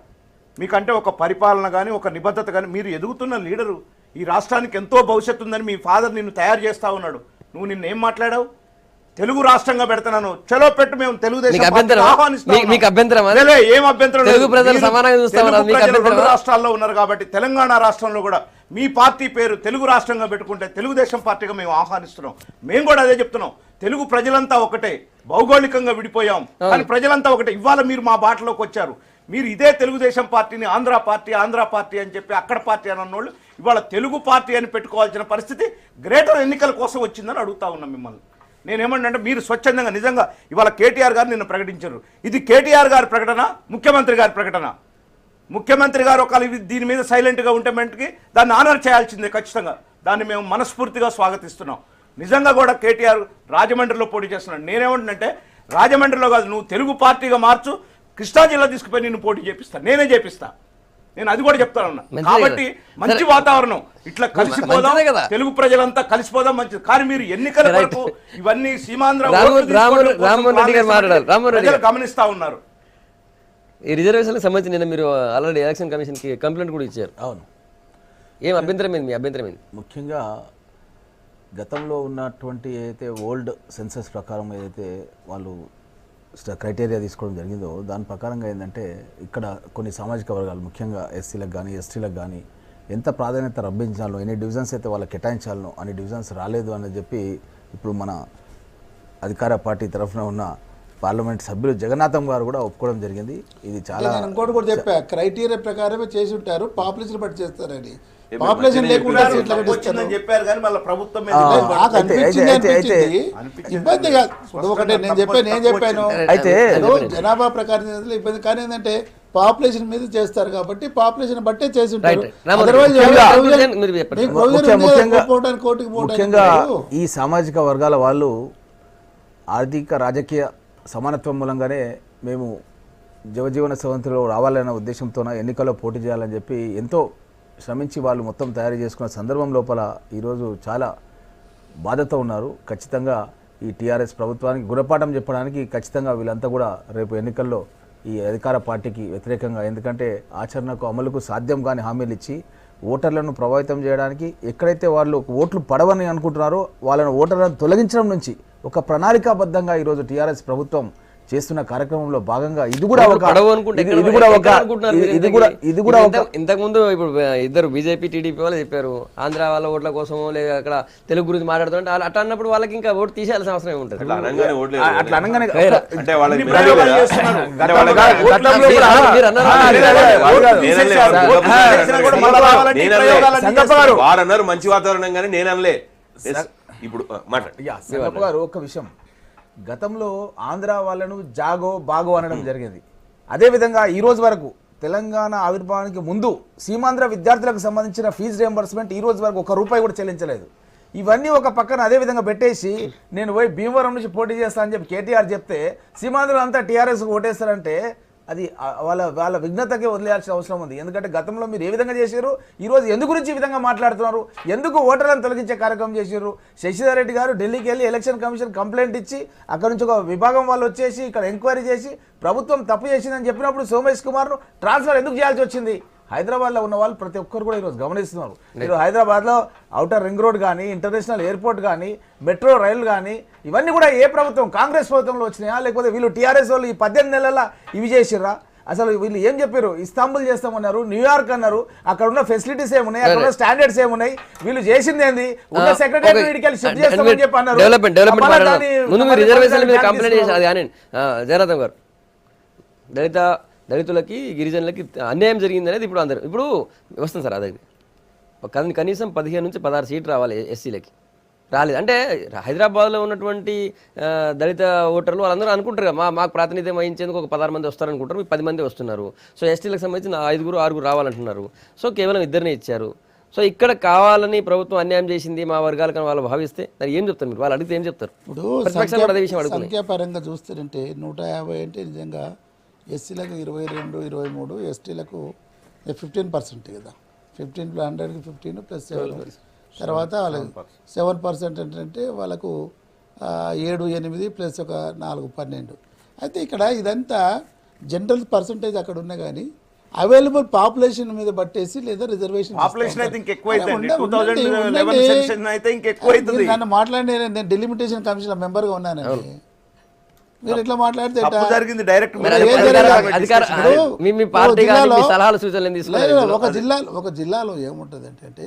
మీకంటే ఒక పరిపాలన కానీ ఒక నిబద్ధత కానీ, మీరు ఎదుగుతున్న లీడరు, ఈ రాష్ట్రానికి ఎంతో భవిష్యత్తు ఉందని మీ ఫాదర్ నిన్ను తయారు చేస్తా ఉన్నాడు. నువ్వు నిన్న ఏం మాట్లాడావు? తెలుగు రాష్ట్రంగా పెడతాను, చలో పెట్టు, మేము తెలుగుదేశం ఏం అభ్యంతరం రాష్ట్రాల్లో ఉన్నారు కాబట్టి తెలంగాణ రాష్ట్రంలో కూడా మీ పార్టీ పేరు తెలుగు రాష్ట్రంగా పెట్టుకుంటే తెలుగుదేశం పార్టీగా మేము ఆహ్వానిస్తున్నాం. మేము కూడా అదే చెప్తున్నాం. తెలుగు ప్రజలంతా ఒకటే, భౌగోళికంగా విడిపోయాం కానీ ప్రజలంతా ఒకటే. ఇవాళ మీరు మా బాటలోకి వచ్చారు. మీరు ఇదే తెలుగుదేశం పార్టీని ఆంధ్ర పార్టీ అని చెప్పి అక్కడ పార్టీ అని అన్నోళ్ళు ఇవాళ తెలుగు పార్టీ అని పెట్టుకోవాల్సిన పరిస్థితి గ్రేటర్ ఎన్నికల కోసం వచ్చిందని అడుగుతా ఉన్నాం మిమ్మల్ని. నేనేమంటే మీరు స్వచ్ఛందంగా నిజంగా ఇవాళ కేటీఆర్ గారు నిన్న ప్రకటించారు. ఇది కేటీఆర్ గారి ప్రకటన, ముఖ్యమంత్రి గారి ప్రకటన. ముఖ్యమంత్రి గారు ఒకవేళ దీని మీద సైలెంట్గా ఉంటే మెంట్కి దాన్ని ఆనర్ చేయాల్సిందే ఖచ్చితంగా. దాన్ని మేము మనస్ఫూర్తిగా స్వాగతిస్తున్నాం. నిజంగా కూడా కేటీఆర్ రాజమండ్రిలో పోటీ చేస్తున్నాడు. నేనేమంటున్నంటే రాజమండ్రిలో కాదు, నువ్వు తెలుగు పార్టీగా మార్చు, కృష్ణా జిల్లా తీసుకుపోయి నిన్ను పోటీ చేపిస్తాను, నేనే చేపిస్తా. నేను అది కూడా చెప్తానన్నా. కాబట్టి మంచి వాతావరణం, ఇట్లా కలిసిపోదాం, తెలుగు ప్రజలంతా కలిసిపోదాం, మంచిది. కానీ మీరు ఎన్నికల వరకు ఇవన్నీ సీమాంధ్ర గమనిస్తా ఉన్నారు. ఈ రిజర్వేషన్కి సంబంధించి నిన్న మీరు ఆల్రెడీ ఎలక్షన్ కమిషన్కి కంప్లైంట్ కూడా ఇచ్చారు. అవును. ఏం అభ్యంతరం ఏంది? మీ అభ్యంతరం ఏంది? ముఖ్యంగా గతంలో ఉన్నటువంటి ఏదైతే ఓల్డ్ సెన్సస్ ప్రకారం ఏదైతే వాళ్ళు క్రైటీరియా తీసుకోవడం జరిగిందో దాని ప్రకారంగా ఏంటంటే ఇక్కడ కొన్ని సామాజిక వర్గాలు ముఖ్యంగా ఎస్సీలకు కానీ ఎస్టీలకు కానీ ఎంత ప్రాధాన్యత రబ్బించాలో, ఎన్ని డివిజన్స్ అయితే వాళ్ళకి కేటాయించాలనో అన్ని డివిజన్స్ రాలేదు అని చెప్పి ఇప్పుడు మన అధికార పార్టీ తరఫున ఉన్న పార్లమెంట్ సభ్యులు జగన్నాథం గారు కూడా ఒప్పుకోవడం జరిగింది. ఇది చాలా నేను ఇంకోటి కూడా చెప్పా, క్రైటీరియా ప్రకారమే చేసి ఉంటారు, పాపులేషన్ బట్టి చేస్తారని. పాపులేషన్ లేకుండా సీట్లు ఎక్కడ ఇస్తారు? వచ్చిందని చెప్పారు కానీ మళ్ళీ ప్రభుత్వం మీద నాకు అనిపించింది ఇబ్బంది కాదు. ఇప్పుడు ఒకటే నేను చెప్పాను అయితే జనాభా ప్రకారం ఇబ్బంది, కానీ ఏంటంటే పాపులేషన్ మీద చేస్తారు కాబట్టి పాపులేషన్ బట్టే చేసి ఉంటారు. Otherwise ముఖ్యంగా ఈ సామాజిక వర్గాల వాళ్ళు ఆర్థిక రాజకీయ సమానత్వం మూలంగానే మేము జవజీవన స్రవంతిలో రావాలనే ఉద్దేశంతో ఎన్నికల్లో పోటీ చేయాలని చెప్పి ఎంతో శ్రమించి వాళ్ళు మొత్తం తయారు చేసుకున్న సందర్భం లోపల ఈరోజు చాలా బాధతో ఉన్నారు. ఖచ్చితంగా ఈ టీఆర్ఎస్ ప్రభుత్వానికి గుణపాఠం చెప్పడానికి ఖచ్చితంగా వీళ్ళంతా కూడా రేపు ఎన్నికల్లో ఈ అధికార పార్టీకి వ్యతిరేకంగా, ఎందుకంటే ఆచరణకు అమలుకు సాధ్యం కాని హామీలు ఇచ్చి ఓటర్లను ప్రభావితం చేయడానికి, ఎక్కడైతే వాళ్ళు ఓట్లు పడవని అనుకుంటున్నారో వాళ్ళని ఓటర్లను తొలగించడం నుంచి ఒక ప్రణాళికాబద్ధంగా ఈరోజు టీఆర్ఎస్ ప్రభుత్వం చేస్తున్న కార్యక్రమంలో భాగంగా ఇది కూడా ఇంతకు ముందు ఇప్పుడు ఇద్దరు బీజేపీ టీడీపీ వాళ్ళు చెప్పారు ఆంధ్ర వాళ్ళ ఓట్ల కోసమో లేదా అక్కడ తెలుగు గురించి మాట్లాడుతుంటే అట్లా అన్నప్పుడు వాళ్ళకి ఇంకా ఓటు తీసేయాల్సిన అవసరం ఏముంటుంది? అట్లా అనగానే అంటే వాళ్ళకి వారన్నారు మంచి వాతావరణం కానీ నేను అనలే. ఇప్పుడు సంగప్ప గారు ఒక విషయం, గతంలో ఆంధ్ర వాళ్ళను జాగో బాగో అనడం జరిగింది. అదేవిధంగా ఈ రోజు వరకు తెలంగాణ ఆవిర్భావానికి ముందు సీమాంధ్ర విద్యార్థులకు సంబంధించిన ఫీజు రియంబర్స్మెంట్ ఈ రోజు వరకు ₹1 కూడా చెల్లించలేదు. ఇవన్నీ ఒక పక్కన అదే విధంగా పెట్టేసి నేను పోయి భీమవరం నుంచి పోటీ చేస్తా అని చెప్పి కేటీఆర్ చెప్తే సీమాంధ్రులు అంతా టీఆర్ఎస్కి ఓటేస్తారంటే అది వాళ్ళ విఘ్నతకే వదిలేయాల్సిన అవసరం ఉంది. ఎందుకంటే గతంలో మీరు ఏ విధంగా చేశారు, ఈరోజు ఎందు గురించి ఈ విధంగా మాట్లాడుతున్నారు, ఎందుకు ఓటర్లను తొలగించే కార్యక్రమం చేశారు? శశిధర్ రెడ్డి గారు ఢిల్లీకి వెళ్ళి ఎలక్షన్ కమిషన్ కంప్లైంట్ ఇచ్చి అక్కడ నుంచి ఒక విభాగం వాళ్ళు వచ్చేసి ఇక్కడ ఎంక్వైరీ చేసి ప్రభుత్వం తప్పు చేసిందని చెప్పినప్పుడు సోమేష్ కుమార్ను ట్రాన్స్ఫర్ ఎందుకు చేయాల్సి వచ్చింది? హైదరాబాద్లో ఉన్న వాళ్ళు ప్రతి ఒక్కరు కూడా ఈరోజు గమనిస్తున్నారు. మీరు హైదరాబాద్లో ఔటర్ రింగ్ రోడ్ కానీ, ఇంటర్నేషనల్ ఎయిర్పోర్ట్ కానీ, మెట్రో రైలు కానీ ఇవన్నీ కూడా ఏ ప్రభుత్వం, కాంగ్రెస్ ప్రభుత్వంలో వచ్చినాయా లేకపోతే వీళ్ళు టీఆర్ఎస్ వాళ్ళు ఈ 18 నెలల ఇవి చేసిర్రా? అసలు వీళ్ళు ఏం చెప్పారు? ఇస్తాంబుల్ చేస్తామన్నారు, న్యూయార్క్ అన్నారు, అక్కడ ఉన్న ఫెసిలిటీస్ ఏమున్నాయి, అక్కడ ఉన్న స్టాండర్డ్స్ ఏమున్నాయి, వీళ్ళు చేసింది ఏంది? ఉన్న సెక్రటరీ షిఫ్ట్ చేస్తామని చెప్పి అన్నారు. జయరాధం గారు, దళితులకి గిరిజనులకి అన్యాయం జరిగింది అనేది ఇప్పుడు అందరూ ఇప్పుడు వస్తుంది సార్. అదే కనీసం 15 నుంచి 16 సీట్లు రావాలి ఎస్సీలకి, రాలేదు. అంటే హైదరాబాద్లో ఉన్నటువంటి దళిత ఓటర్లు వాళ్ళందరూ అనుకుంటారు కదా మాకు ప్రాతినిధ్యం వహించేందుకు ఒక 16 మంది వస్తారనుకుంటారు, మీకు 10 మంది వస్తున్నారు. సో ఎస్టీలకు సంబంధించిన 5, 6 రావాలంటున్నారు. సో కేవలం 2 ఇచ్చారు. సో ఇక్కడ కావాలని ప్రభుత్వం అన్యాయం చేసింది మా వర్గాలకు వాళ్ళు భావిస్తే దాన్ని ఏం చెప్తారు మీరు? వాళ్ళు అడిగితే ఏం చెప్తారు? ఇప్పుడు సంఖ్యాపరంగా చూస్తారంటే 150 అంటే నిజంగా ఎస్సీలకు 22, 23, ఎస్టీలకు 15% కదా. 15 + 100కి 15 + 7 తర్వాత వాళ్ళకి 7% అంటే వాళ్ళకు 7, 8 ప్లస్ ఒక 4, 12. అయితే ఇక్కడ ఇదంతా జనరల్ పర్సంటేజ్ అక్కడ ఉన్నా కానీ అవైలబుల్ పాపులేషన్ మీద బట్టేసి లేదా రిజర్వేషన్ నన్ను మాట్లాడి నేను డెలిమిటేషన్ కమిషన్ మెంబర్గా ఉన్నానండి. మీరు ఎట్లా మాట్లాడితే ఒక జిల్లాలో ఏముంటుంది అంటే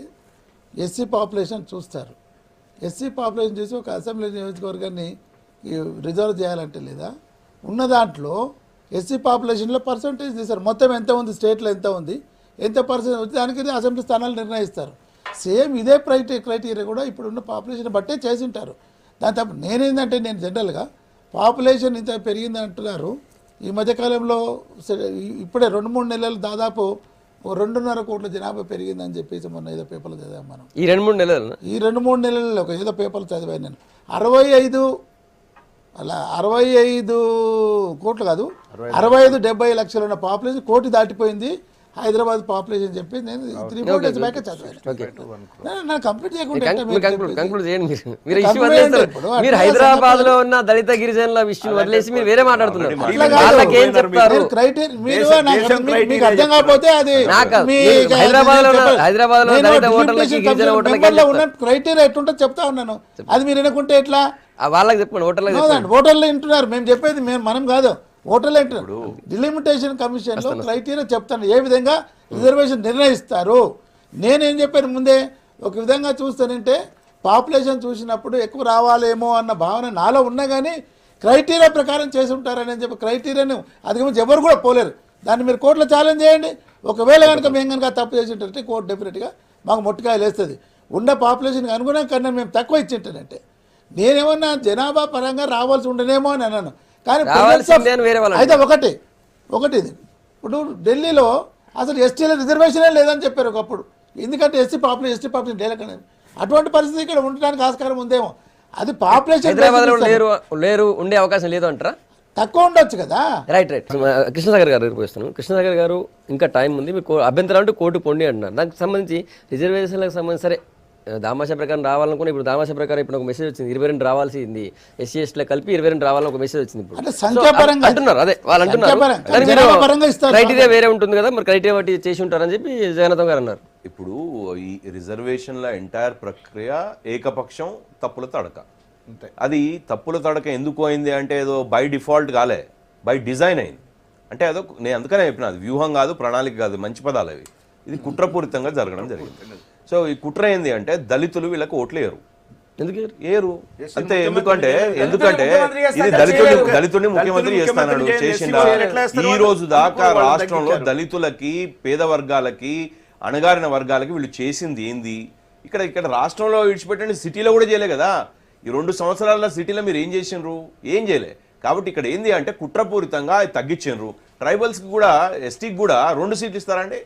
ఎస్సీ పాపులేషన్ చూస్తారు. ఎస్సీ పాపులేషన్ చూసి ఒక అసెంబ్లీ నియోజకవర్గాన్ని రిజర్వ్ చేయాలంటే లేదా ఉన్న దాంట్లో ఎస్సీ పాపులేషన్లో పర్సంటేజ్ తీస్తారు. మొత్తం ఎంత ఉంది, స్టేట్లో ఎంత ఉంది, ఎంత పర్సెంట్ దానికి అసెంబ్లీ స్థానాలు నిర్ణయిస్తారు. సేమ్ ఇదే క్రైటీరియా కూడా ఇప్పుడున్న పాపులేషన్ బట్టే చేసి ఉంటారు. దాని తప్ప నేనేంటంటే నేను జనరల్గా పాపులేషన్ ఇంత పెరిగింది అంటున్నారు. ఈ మధ్యకాలంలో ఇప్పుడే 2-3 నెలలు దాదాపు 2.5 కోట్ల జనాభా పెరిగిందని చెప్పేసి మొన్న ఏదో పేపర్లు చదివాం మనం. ఈ 2-3 నెలల్లో ఒక ఏదో పేపర్లు చదివాను నేను. 65 కోట్లు కాదు, 65-70 లక్షలు ఉన్న పాపులేషన్ 1 కోటి దాటిపోయింది హైదరాబాద్ పాపులేషన్ చెప్పి నేను 3 4 డేస్ బ్యాక్ చదివాను. కంప్లీట్ మీరు హైదరాబాద్ లో ఉన్న దళిత గిరిజనుల విషయం వదిలేసి మీరు వేరే మాట్లాడుతున్నారు. మీకు అర్థం కాకపోతే అది హైదరాబాద్ లో దళిత ఓటర్లకి గిరిజన ఓటర్లకి ఉన్న క్రైటీరియా ఎట్లుంటే చెప్తా ఉన్నాను. అది మీరు వినకుంటే ఎట్లా? వాళ్ళకి చెప్పండి, ఓటర్లు వింటున్నారు. మేము చెప్పేది మనం కాదు, ఓటర్లు వింటున్నారు. డిలిమిటేషన్ కమిషన్ లో క్రైటీరియా చెప్తాను ఏ విధంగా రిజర్వేషన్ నిర్ణయిస్తారు. నేనేం చెప్పాను ముందే, ఒక విధంగా చూస్తానంటే పాపులేషన్ చూసినప్పుడు ఎక్కువ రావాలేమో అన్న భావన నాలో ఉన్నా కానీ క్రైటీరియా ప్రకారం చేసి ఉంటారని చెప్పి క్రైటీరియాను అధిగమించి ఎవరు కూడా పోలేరు. దాన్ని మీరు కోర్టులో ఛాలెంజ్ చేయండి. ఒకవేళ కనుక మేము కనుక తప్పు చేసి ఉంటే కోర్టు డెఫినెట్గా మాకు మొట్టకాయలు వేస్తుంది. ఉన్న పాపులేషన్కి అనుగుణంగా కన్నా మేము తక్కువ ఇచ్చింటానంటే నేనేమన్నా జనాభా పరంగా రావాల్సి ఉండనేమో అని అన్నాను. కానీ అయితే ఒకటి ఇది ఇప్పుడు ఢిల్లీలో అసలు ఎస్టీల రిజర్వేషనే లేదని చెప్పారు ఒకప్పుడు. ఎందుకంటే ఎస్టీ పాపులేషన్ డేలకనే అటువంటి పరిస్థితి ఇక్కడ ఉండడానికి ఆస్కారం ఉందేమో. అది పాపులేషన్ లేరు ఉండే అవకాశం లేదు అంటారా? తక్కువ ఉండొచ్చు కదా. రైట్. కృష్ణసాగర్ గారు పోయిస్తున్నాను. కృష్ణసాగర్ గారు ఇంకా టైం ఉంది, మీకు అభ్యంతరం అంటూ కోర్టు పొండి అంటున్నారు. దానికి సంబంధించి రిజర్వేషన్లకు సంబంధించి సరే దామాషా ప్రకారం రావాలనుకుని ఇప్పుడు దామాషా ప్రకారం ఇప్పుడు ఒక మెసేజ్ వచ్చింది 22 రావాల్సింది, SC STలో కలిపి 22 రావాలని ఒక మెసేజ్ వచ్చింది ఇప్పుడు అంటున్నారు. అదే వాళ్ళు అంటున్నారు క్రైటీరియా వేరే ఉంటుంది కదా, మరి క్రైటీరియా బట్టి చేసి ఉంటారని చెప్పి జగన్నాథం గారు అన్నారు. ఇప్పుడు ఈ రిజర్వేషన్ల ఎంటైర్ ప్రక్రియ ఏకపక్షం తప్పుల తడక. అది తప్పుల తడక ఎందుకు అయింది అంటే ఏదో బై డిఫాల్ట్ కాలే, బై డిజైన్ అయింది. అంటే అదో నేను అందుకనే చెప్పిన అది వ్యూహం కాదు, ప్రణాళిక కాదు, మంచి పదాలు అవి. ఇది కుట్రపూరితంగా జరగడం జరిగింది. సో ఈ కుట్ర ఏంది అంటే దళితులు వీళ్ళకి ఓట్లు వేయరు. ఎందుకు ఏరు అంతే. ఎందుకంటే ఇది దళితుడిని ముఖ్యమంత్రి చేస్తానన్నాడు, చేసిండా? ఈ రోజు దాకా రాష్ట్రంలో దళితులకి, పేద వర్గాలకి, అణగారిన వర్గాలకి వీళ్ళు చేసింది ఏంది? ఇక్కడ రాష్ట్రంలో విడిచిపెట్టండి, సిటీలో కూడా చేయలే కదా. ఈ 2 సంవత్సరాల సిటీలో మీరు ఏం చేసిండ్రు? ఏం చేయలే. కాబట్టి ఇక్కడ ఏంది అంటే కుట్రపూరితంగా తగ్గించిండ్రు. ట్రైబల్స్కి కూడా, ఎస్టీకి కూడా 2 సీట్లు ఇస్తారండి.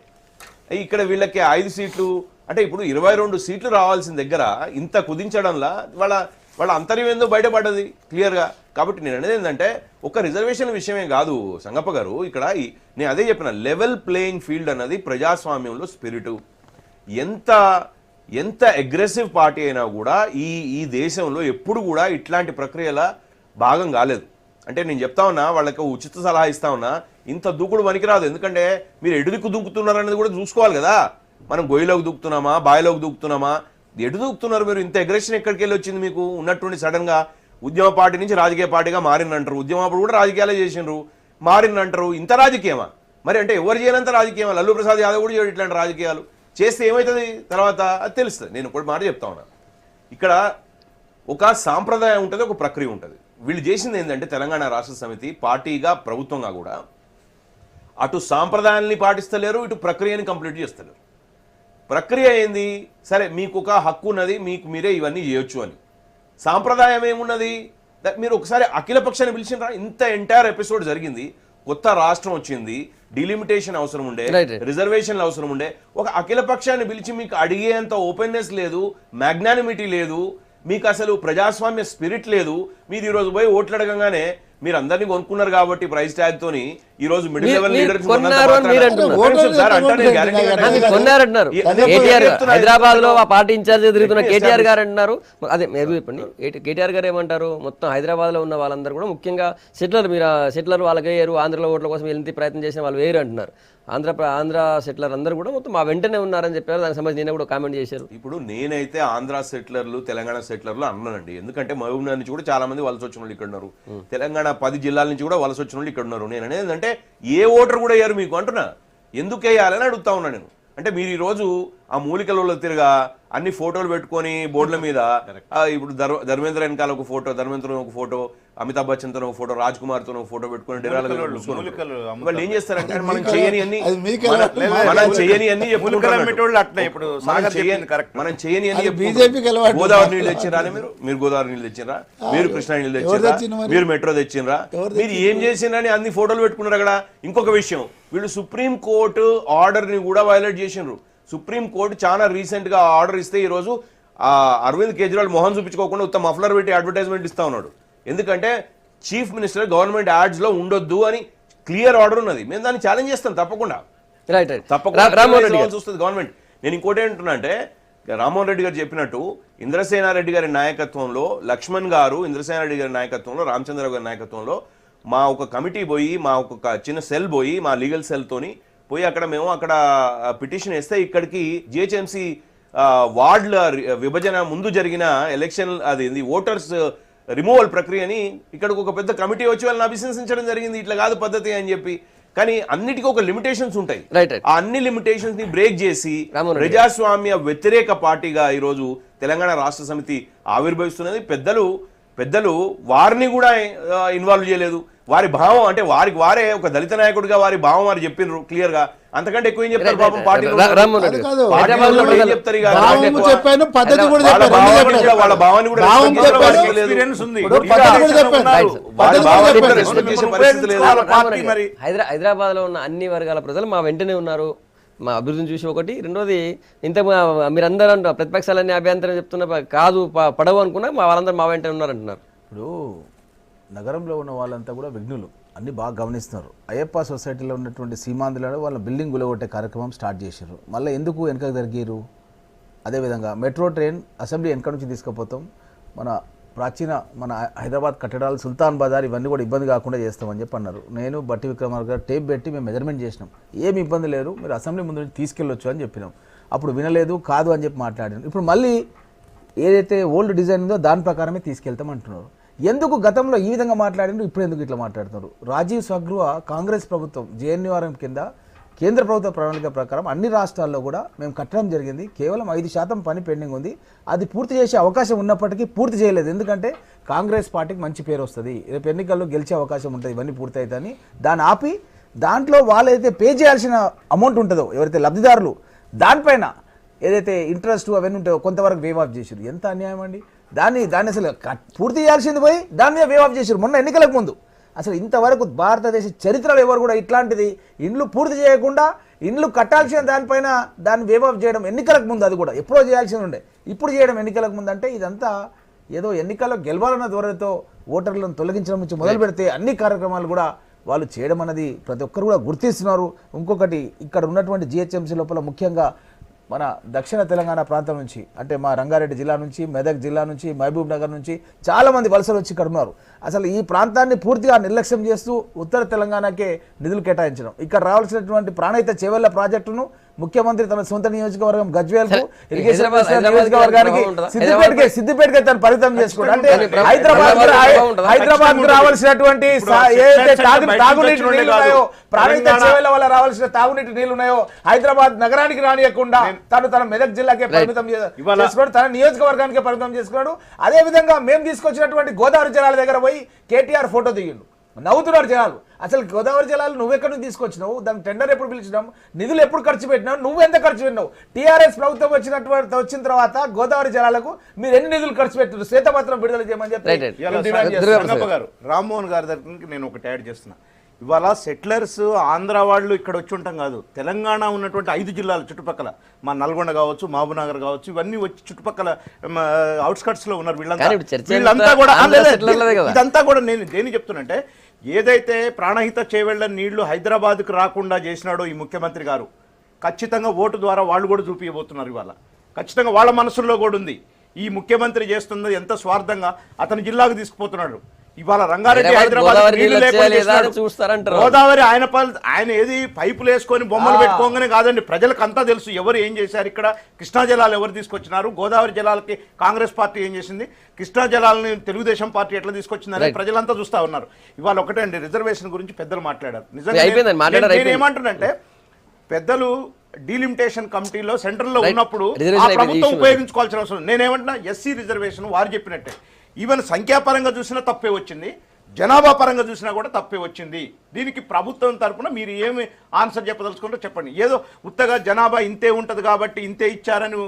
ఇక్కడ వీళ్ళకి 5 సీట్లు అంటే ఇప్పుడు 22 సీట్లు రావాల్సిన దగ్గర ఇంత కుదించడంలా వాళ్ళ అంతర్యం ఏందో బయటపడ్డది క్లియర్గా. కాబట్టి నేను అనేది ఏంటంటే ఒక రిజర్వేషన్ విషయమే కాదు సంగప్ప గారు, ఇక్కడ నేను అదే చెప్పిన లెవెల్ ప్లేయింగ్ ఫీల్డ్ అన్నది ప్రజాస్వామ్యంలో స్పిరిటు. ఎంత అగ్రెసివ్ పార్టీ అయినా కూడా ఈ దేశంలో ఎప్పుడు కూడా ఇట్లాంటి ప్రక్రియల భాగం కాలేదు. అంటే నేను చెప్తా ఉన్నా, వాళ్ళకి ఉచిత సలహా ఇస్తా ఉన్నా, ఇంత దూకుడు పనికిరాదు. ఎందుకంటే మీరు ఎడుదిక్కు దూకుతున్నారు అనేది కూడా చూసుకోవాలి కదా. మనం గొయ్యిలోకి దూకుతున్నామా, బాయిలోకి దూకుతున్నామా, ఎటు దూకుతున్నారు మీరు? ఇంత అగ్రెషన్ ఎక్కడికి వెళ్ళి వచ్చింది మీకు? ఉన్నటువంటి సడన్గా ఉద్యమ పార్టీ నుంచి రాజకీయ పార్టీగా మారిందంటారు. ఉద్యమప్పుడు కూడా రాజకీయాలే చేసిండ్రు, మారిందంటారు. ఇంత రాజకీయమా మరి? అంటే ఎవరు చేయనంత రాజకీయమా? లల్లూ ప్రసాద్ యాదవ్ కూడా చేయడు ఇట్లాంటి రాజకీయాలు. చేస్తే ఏమవుతుంది తర్వాత అది తెలుస్తుంది. నేను ఒకటి మాట చెప్తా ఉన్నా, ఇక్కడ ఒక సాంప్రదాయం ఉంటుంది, ఒక ప్రక్రియ ఉంటుంది. వీళ్ళు చేసింది ఏంటంటే తెలంగాణ రాష్ట్ర సమితి పార్టీగా, ప్రభుత్వంగా కూడా అటు సాంప్రదాయాన్ని పాటిస్తలేరు, ఇటు ప్రక్రియని కంప్లీట్ చేస్తలేరు. ప్రక్రియ ఏంది? సరే మీకు ఒక హక్కు ఉన్నది, మీకు మీరే ఇవన్నీ చేయొచ్చు అని. సాంప్రదాయం ఏమున్నది? మీరు ఒకసారి అఖిల పక్షాన్ని పిలిచినరా? ఇంత ఎంటైర్ ఎపిసోడ్ జరిగింది, కొత్త రాష్ట్రం వచ్చింది, డిలిమిటేషన్ అవసరం ఉండే, రిజర్వేషన్లు అవసరం ఉండే. ఒక అఖిల పక్షాన్ని పిలిచి మీకు అడిగేంత ఓపెన్నెస్ లేదు, మ్యాగ్నానిమిటీ లేదు, మీకు అసలు ప్రజాస్వామ్య స్పిరిట్ లేదు. మీరు ఈరోజు పోయి ఓట్లు అడగంగానే మీరు అందరినీ కొనుక్కున్నారు కాబట్టి ప్రైస్ ట్యాగ్ తోని ఈ రోజు మిడిల్ లెవెల్ లీడర్స్ హైదరాబాద్ లో ఆ పార్టీ ఇన్ఛార్జ్ తిరుగుతున్న కేటీఆర్ గారు అంటున్నారు. అదే మీరు చెప్పండి, కేటీఆర్ గారు ఏమంటారు? మొత్తం హైదరాబాద్ లో ఉన్న వాళ్ళందరూ కూడా ముఖ్యంగా సెటిలర్, మీరు సెటిలర్ వాళ్ళకి వేయరు, ఆంధ్రలో ఓట్ల కోసం ఎంత ప్రయత్నం చేసిన వాళ్ళు వేరు అంటున్నారు. ఆంధ్ర సెటిలర్ అందరూ కూడా మొత్తం మా వెంటనే ఉన్నారని చెప్పారు. దానికి సంబంధించి నేను కూడా కామెంట్ చేశారు. ఇప్పుడు నేనైతే ఆంధ్ర సెటిలర్లు, తెలంగాణ సెటిలర్లు అన్నానండి. ఎందుకంటే మహబూబ్నగర్ నుంచి కూడా చాలా మంది వలస వచ్చిన వాళ్ళు ఇక్కడ ఉన్నారు, తెలంగాణ 10 జిల్లాల నుంచి కూడా వలస వచ్చిన వాళ్ళు ఇక్కడ ఉన్నారు. నేను అనేది ఏంటంటే ఏ ఓటర్ కూడా వేయరు మీకు అంటున్నా. ఎందుకు వేయాలని అడుగుతా ఉన్నా నేను. అంటే మీరు ఈరోజు ఆ మూలికలలో తిరగా అన్ని ఫోటోలు పెట్టుకొని బోర్డుల మీద, ఇప్పుడు ధర్మేంద్ర వెనకాల ఒక ఫోటో, ధర్మేంద్ర ఒక ఫోటో, అమితాబ్ బచ్చన్ తో ఒక ఫోటో, రాజ్ కుమార్ తో ఒక ఫోటో పెట్టుకుని వాళ్ళు ఏం చేస్తారంటే మనం చేయని అన్ని గోదావరి నీళ్ళు తెచ్చిరా? మీరు గోదావరి నీళ్ళు తెచ్చిరా? మీరు కృష్ణా నీళ్ళు తెచ్చిరా? మీరు మెట్రో తెచ్చిరా? మీరు ఏం చేసినని అన్ని ఫోటోలు పెట్టుకున్నారు అక్కడ. ఇంకొక విషయం, వీళ్ళు సుప్రీం కోర్టు ఆర్డర్ ని కూడా వైలేట్ చేసిండ్రు. సుప్రీం కోర్టు చాలా రీసెంట్ గా ఆర్డర్ ఇస్తే ఈ రోజు అరవింద్ కేజ్రీవాల్ మొహం చూపించుకోకుండా ఉత్తమ మఫ్లర్ పెట్టి అడ్వర్టైజ్మెంట్ ఇస్తా ఉన్నాడు. ఎందుకంటే చీఫ్ మినిస్టర్ గవర్నమెంట్ యాడ్స్ లో ఉండొద్దు అని క్లియర్ ఆర్డర్ ఉన్నది. మేము దాన్ని ఛాలెంజ్ చేస్తాం తప్పకుండా. చూస్తుంది గవర్నమెంట్. నేను ఇంకోటి ఏంటున్నా అంటే, రామ్మోహన్ రెడ్డి గారు చెప్పినట్టు ఇంద్రసేనారెడ్డి గారి నాయకత్వంలో, లక్ష్మణ్ గారు ఇంద్రసేనారెడ్డి గారి నాయకత్వంలో, రామచంద్రరావు గారి నాయకత్వంలో మా ఒక కమిటీ పోయి, మా ఒక చిన్న సెల్ పోయి, మా లీగల్ సెల్ తోని పోయి అక్కడ మేము అక్కడ పిటిషన్ వేస్తే ఇక్కడికి జిహెచ్ఎంసీ వార్డుల విభజన ముందు జరిగిన ఎలక్షన్ అది ఓటర్స్ రిమూవల్ ప్రక్రియని ఇక్కడికి ఒక పెద్ద కమిటీ వచ్చి వాళ్ళని అభిశంసించడం జరిగింది. ఇట్లా కాదు పద్ధతి అని చెప్పి. కానీ అన్నిటికీ ఒక లిమిటేషన్స్ ఉంటాయి. ఆ అన్ని లిమిటేషన్స్ ని బ్రేక్ చేసి ప్రజాస్వామ్య వ్యతిరేక పార్టీగా ఈరోజు తెలంగాణ రాష్ట్ర సమితి ఆవిర్భవిస్తున్నది. పెద్దలు వారిని కూడా ఇన్వాల్వ్ చేయలేదు. వారి భావం అంటే వారే ఒక దళిత నాయకుడిగా వారి భావం వారు చెప్పినారు క్లియర్ గా. అంతకంటే ఎక్కువ ఏం చెప్తారు పాపం పార్టీలో రామ్మోహన్ రెడ్డి కాదు. పార్టీలో ఏం చెప్తారు ఇక? భావము చెప్పాను, పద్ధతి కూడా వాళ్ళ చెప్పాను, భావాన్ని రెండు కూడా చెప్పాను. వాళ్ళ భావాన్ని కూడా భావం respect చేసే చెప్పాను, వాళ్ళకి లేదు. experience ఉంది. ఇప్పుడు ఇక పద్ధతి కూడా చెప్పాను. వాళ్ళ పద్ధతి కూడా భావాన్ని కూడా చెప్పాను. respect చేసే పరిస్థితి లేదు. పార్టీ మరి హైదరాబాద్ లో ఉన్న అన్ని వర్గాల ప్రజలు మా వెంటనే ఉన్నారు. మా అభివృద్ధిని చూసి ఒకటి, రెండోది ఇంత మీరందరూ అంటారు ప్రతిపక్షాలన్నీ అభ్యంతరం చెప్తున్నా కాదు పడవు అనుకున్నా మా వాళ్ళందరూ మా వెంటనే ఉన్నారంటున్నారు. ఇప్పుడు నగరంలో ఉన్న వాళ్ళంతా కూడా విఘ్నులు అన్నీ బాగా గమనిస్తున్నారు. అయ్యప్ప సొసైటీలో ఉన్నటువంటి సీమాంధ్రులను వాళ్ళ బిల్డింగ్ గులగొట్టే కార్యక్రమం స్టార్ట్ చేశారు. మళ్ళీ ఎందుకు వెనక జరిగారు? అదేవిధంగా మెట్రో ట్రైన్ అసెంబ్లీ వెనక నుంచి తీసుకుపోతాం, మన హైదరాబాద్ కట్టడాలు, సుల్తాన్ బజార్ ఇవన్నీ కూడా ఇబ్బంది కాకుండా చేస్తామని చెప్పి అన్నారు. నేను బట్టి విక్రమార్క గారు టేప్ పెట్టి మేము మెజర్మెంట్ చేసినాం, ఏమి ఇబ్బంది లేదు, మీరు అసెంబ్లీ ముందు నుంచి తీసుకెళ్ళొచ్చు అని చెప్పినాం. అప్పుడు వినలేదు, కాదు అని చెప్పి మాట్లాడాను. ఇప్పుడు మళ్ళీ ఏదైతే ఓల్డ్ డిజైన్ ఉందో దాని ప్రకారమే తీసుకెళ్తాం అంటున్నారు. ఎందుకు గతంలో ఈ విధంగా మాట్లాడినారు, ఇప్పుడు ఎందుకు ఇట్లా మాట్లాడుతున్నారు? రాజీవ్ స్వగృహ కాంగ్రెస్ ప్రభుత్వం జేఎన్యూఆర్ఎం కింద కేంద్ర ప్రభుత్వ ప్రణాళిక ప్రకారం అన్ని రాష్ట్రాల్లో కూడా మేము కట్టడం జరిగింది. కేవలం 5% పని పెండింగ్ ఉంది. అది పూర్తి చేసే అవకాశం ఉన్నప్పటికీ పూర్తి చేయలేదు. ఎందుకంటే కాంగ్రెస్ పార్టీకి మంచి పేరు వస్తుంది, రేపు ఎన్నికల్లో గెలిచే అవకాశం ఉంటుంది, ఇవన్నీ పూర్తి అవుతాయని దాన్ని ఆపి దాంట్లో వాళ్ళైతే పే చేయాల్సిన అమౌంట్ ఉంటుందో ఎవరైతే లబ్ధిదారులు దానిపైన ఏదైతే ఇంట్రెస్ట్ అవన్నీ ఉంటాయో కొంతవరకు వేవ్ ఆఫ్ చేశారు. ఎంత అన్యాయం అండి! దాన్ని అసలు పూర్తి చేయాల్సింది పోయి దాని మీద వేవ్ ఆఫ్ చేశారు మొన్న ఎన్నికలకు ముందు. అసలు ఇంతవరకు భారతదేశ చరిత్రలో ఎవరు కూడా ఇట్లాంటిది ఇండ్లు పూర్తి చేయకుండా ఇండ్లు కట్టాల్సిన దానిపైన దాన్ని వేవ్ ఆఫ్ చేయడం ఎన్నికలకు ముందు, అది కూడా ఎప్పుడో చేయాల్సి ఉండే ఇప్పుడు చేయడం ఎన్నికలకు ముందు. అంటే ఇదంతా ఏదో ఎన్నికల్లో గెలవాలన్న ధోరణితో ఓటర్లను తొలగించడం నుంచి మొదలు పెడితే అన్ని కార్యక్రమాలు కూడా వాళ్ళు చేయడం అనేది ప్రతి ఒక్కరు కూడా గుర్తిస్తున్నారు. ఇంకొకటి, ఇక్కడ ఉన్నటువంటి జిహెచ్ఎంసీ లోపల ముఖ్యంగా మన దక్షిణ తెలంగాణ ప్రాంతం నుంచి, అంటే మా రంగారెడ్డి జిల్లా నుంచి, మెదక్ జిల్లా నుంచి, మహబూబ్ నగర్ నుంచి చాలామంది వలసలు వచ్చి ఇక్కడ ఉన్నారు. అసలు ఈ ప్రాంతాన్ని పూర్తిగా నిర్లక్ష్యం చేస్తూ ఉత్తర తెలంగాణకే నిధులు కేటాయించడం, ఇక్కడ రావాల్సినటువంటి ప్రాణహిత చేవెళ్ల ప్రాజెక్టును ముఖ్యమంత్రి తన సొంత నియోజకవర్గం గజ్వేల్కు, ఇరిగేషన్ నియోజకవర్గానికి సిద్దిపేటకి తను పరిమితం చేసుకోవడం. అంటే హైదరాబాద్ కు రావాల్సినటువంటి తాగునీటి నీళ్లు ఉన్నాయో, ప్రాణహిత చేవెళ్ల వల్ల రావాల్సిన తాగునీటి నీళ్లు ఉన్నాయో హైదరాబాద్ నగరానికి రానియకుండా తన మెదక్ జిల్లాకే పరిమితం చేసుకోవడం, తన నియోజకవర్గానికి పరిమితం చేసుకున్నాడు. అదే విధంగా మేము తీసుకొచ్చినటువంటి గోదావరి జలాల దగ్గర పోయి కేటీఆర్ ఫోటో దిగిండు, నవ్వుతున్నారు జనాలు. అసలు గోదావరి జలాలు నువ్వెక్కడి నుంచి తీసుకొచ్చినావు, దానికి టెండర్ ఎప్పుడు పిలిచినాం, నిధులు ఎప్పుడు ఖర్చు పెట్టినావు, నువ్వు ఎంత ఖర్చు పెట్టినావు? టీఆర్ఎస్ ప్రభుత్వం వచ్చిన తర్వాత గోదావరి జలాలకు మీరు ఎన్ని నిధులు ఖర్చు పెట్టారు, శ్వేతపత్రం విడుదల చేయమని చెప్పి గారు రామ్మోహన్ గారి దగ్గరికి నేను ఒకటి యాడ్ చేస్తున్నా. ఇవాళ సెటిలర్స్ ఆంధ్ర వాళ్ళు ఇక్కడ వచ్చి ఉంటాం కాదు, తెలంగాణ ఉన్నటువంటి 5 జిల్లాలు చుట్టుపక్కల, మా నల్గొండ కావచ్చు, మహబూబ్ నగర్ కావచ్చు, ఇవన్నీ వచ్చి చుట్టుపక్కల అవుట్స్కట్స్ లో ఉన్నారు. వీళ్ళంతా కూడా ఇదంతా కూడా నేను దేని చెప్తున్నంటే, ఏదైతే ప్రాణహిత చేవెళ్ల నీళ్లు హైదరాబాద్కు రాకుండా చేసినాడో ఈ ముఖ్యమంత్రి గారు, ఖచ్చితంగా ఓటు ద్వారా వాళ్ళు కూడా చూపించబోతున్నారు. ఇవాళ ఖచ్చితంగా వాళ్ళ మనసుల్లో కూడా ఉంది, ఈ ముఖ్యమంత్రి చేస్తున్నది ఎంత స్వార్థంగా అతని జిల్లాకు తీసుకుపోతున్నాడు. ఇవాళ రంగారెడ్డి హైదరాబాద్ గోదావరి ఆయన ఏది పైపులు వేసుకొని బొమ్మలు పెట్టుకోగానే కాదండి, ప్రజలకు అంతా తెలుసు ఎవరు ఏం చేశారు. ఇక్కడ కృష్ణా జలాలు ఎవరు తీసుకొచ్చినారు, గోదావరి జలాలకి కాంగ్రెస్ పార్టీ ఏం చేసింది, కృష్ణా జలాలని తెలుగుదేశం పార్టీ ఎట్లా తీసుకొచ్చిందని ప్రజలంతా చూస్తా ఉన్నారు. ఇవాళ ఒకటే అండి, రిజర్వేషన్ గురించి పెద్దలు మాట్లాడారు. నిజంగా నేనేమంటున్నంటే, పెద్దలు డీలిమిటేషన్ కమిటీలో సెంట్రల్లో ఉన్నప్పుడు ఆ ప్రభుత్వం ఉపయోగించుకోవాల్సిన అవసరం. నేనేమంటున్నా, ఎస్సీ రిజర్వేషన్ వారు చెప్పినట్టే, ఈవెన్ సంఖ్యాపరంగా చూసినా తప్పే వచ్చింది, జనాభా పరంగా చూసినా కూడా తప్పే వచ్చింది. దీనికి ప్రభుత్వం తరఫున మీరు ఏమి ఆన్సర్ చెప్పదలుచుకుంటో చెప్పండి. ఏదో ఉత్తగా జనాభా ఇంతే ఉంటుంది కాబట్టి ఇంతే ఇచ్చారని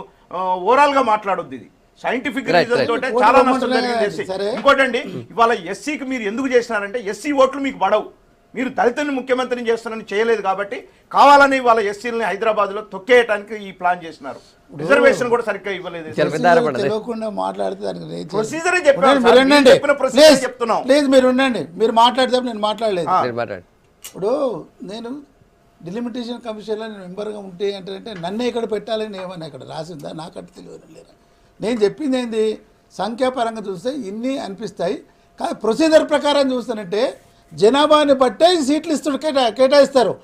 ఓవరాల్గా మాట్లాడొద్దు. ఇది సైంటిఫిక్ రీజన్ తోటే చాలా నష్టం జరిగింది. ఇంకోటండి, ఇవాళ ఎస్సీకి మీరు ఎందుకు చేసినారంటే, ఎస్సీ ఓట్లు మీకు పడవు, మీరు దళితుల్ని ముఖ్యమంత్రిని చేస్తారని చేయలేదు కాబట్టి కావాలని వాళ్ళ ఎస్సీలని హైదరాబాద్లో తొక్కేయడానికి ఈ ప్లాన్ చేసినారు. రిజర్వేషన్ కూడా సరిగ్గా ఇవ్వలేదు. మీరు ఉండండి, మీరు మాట్లాడితే నేను మాట్లాడలేదు. ఇప్పుడు నేను డిలిమిటేషన్ కమిషన్లో నేను మెంబర్గా ఉంటే అంటే నన్ను ఇక్కడ పెట్టాలని ఏమన్నా ఇక్కడ రాసిందా, నాకంటే తెలియదు లేదా. నేను చెప్పింది ఏంది, సంఖ్యాపరంగా చూస్తే ఇన్ని అనిపిస్తాయి, కానీ ప్రొసీజర్ ప్రకారం చూస్తానంటే జనాభాని బట్టే సీట్లు కేటాయిస్తారు.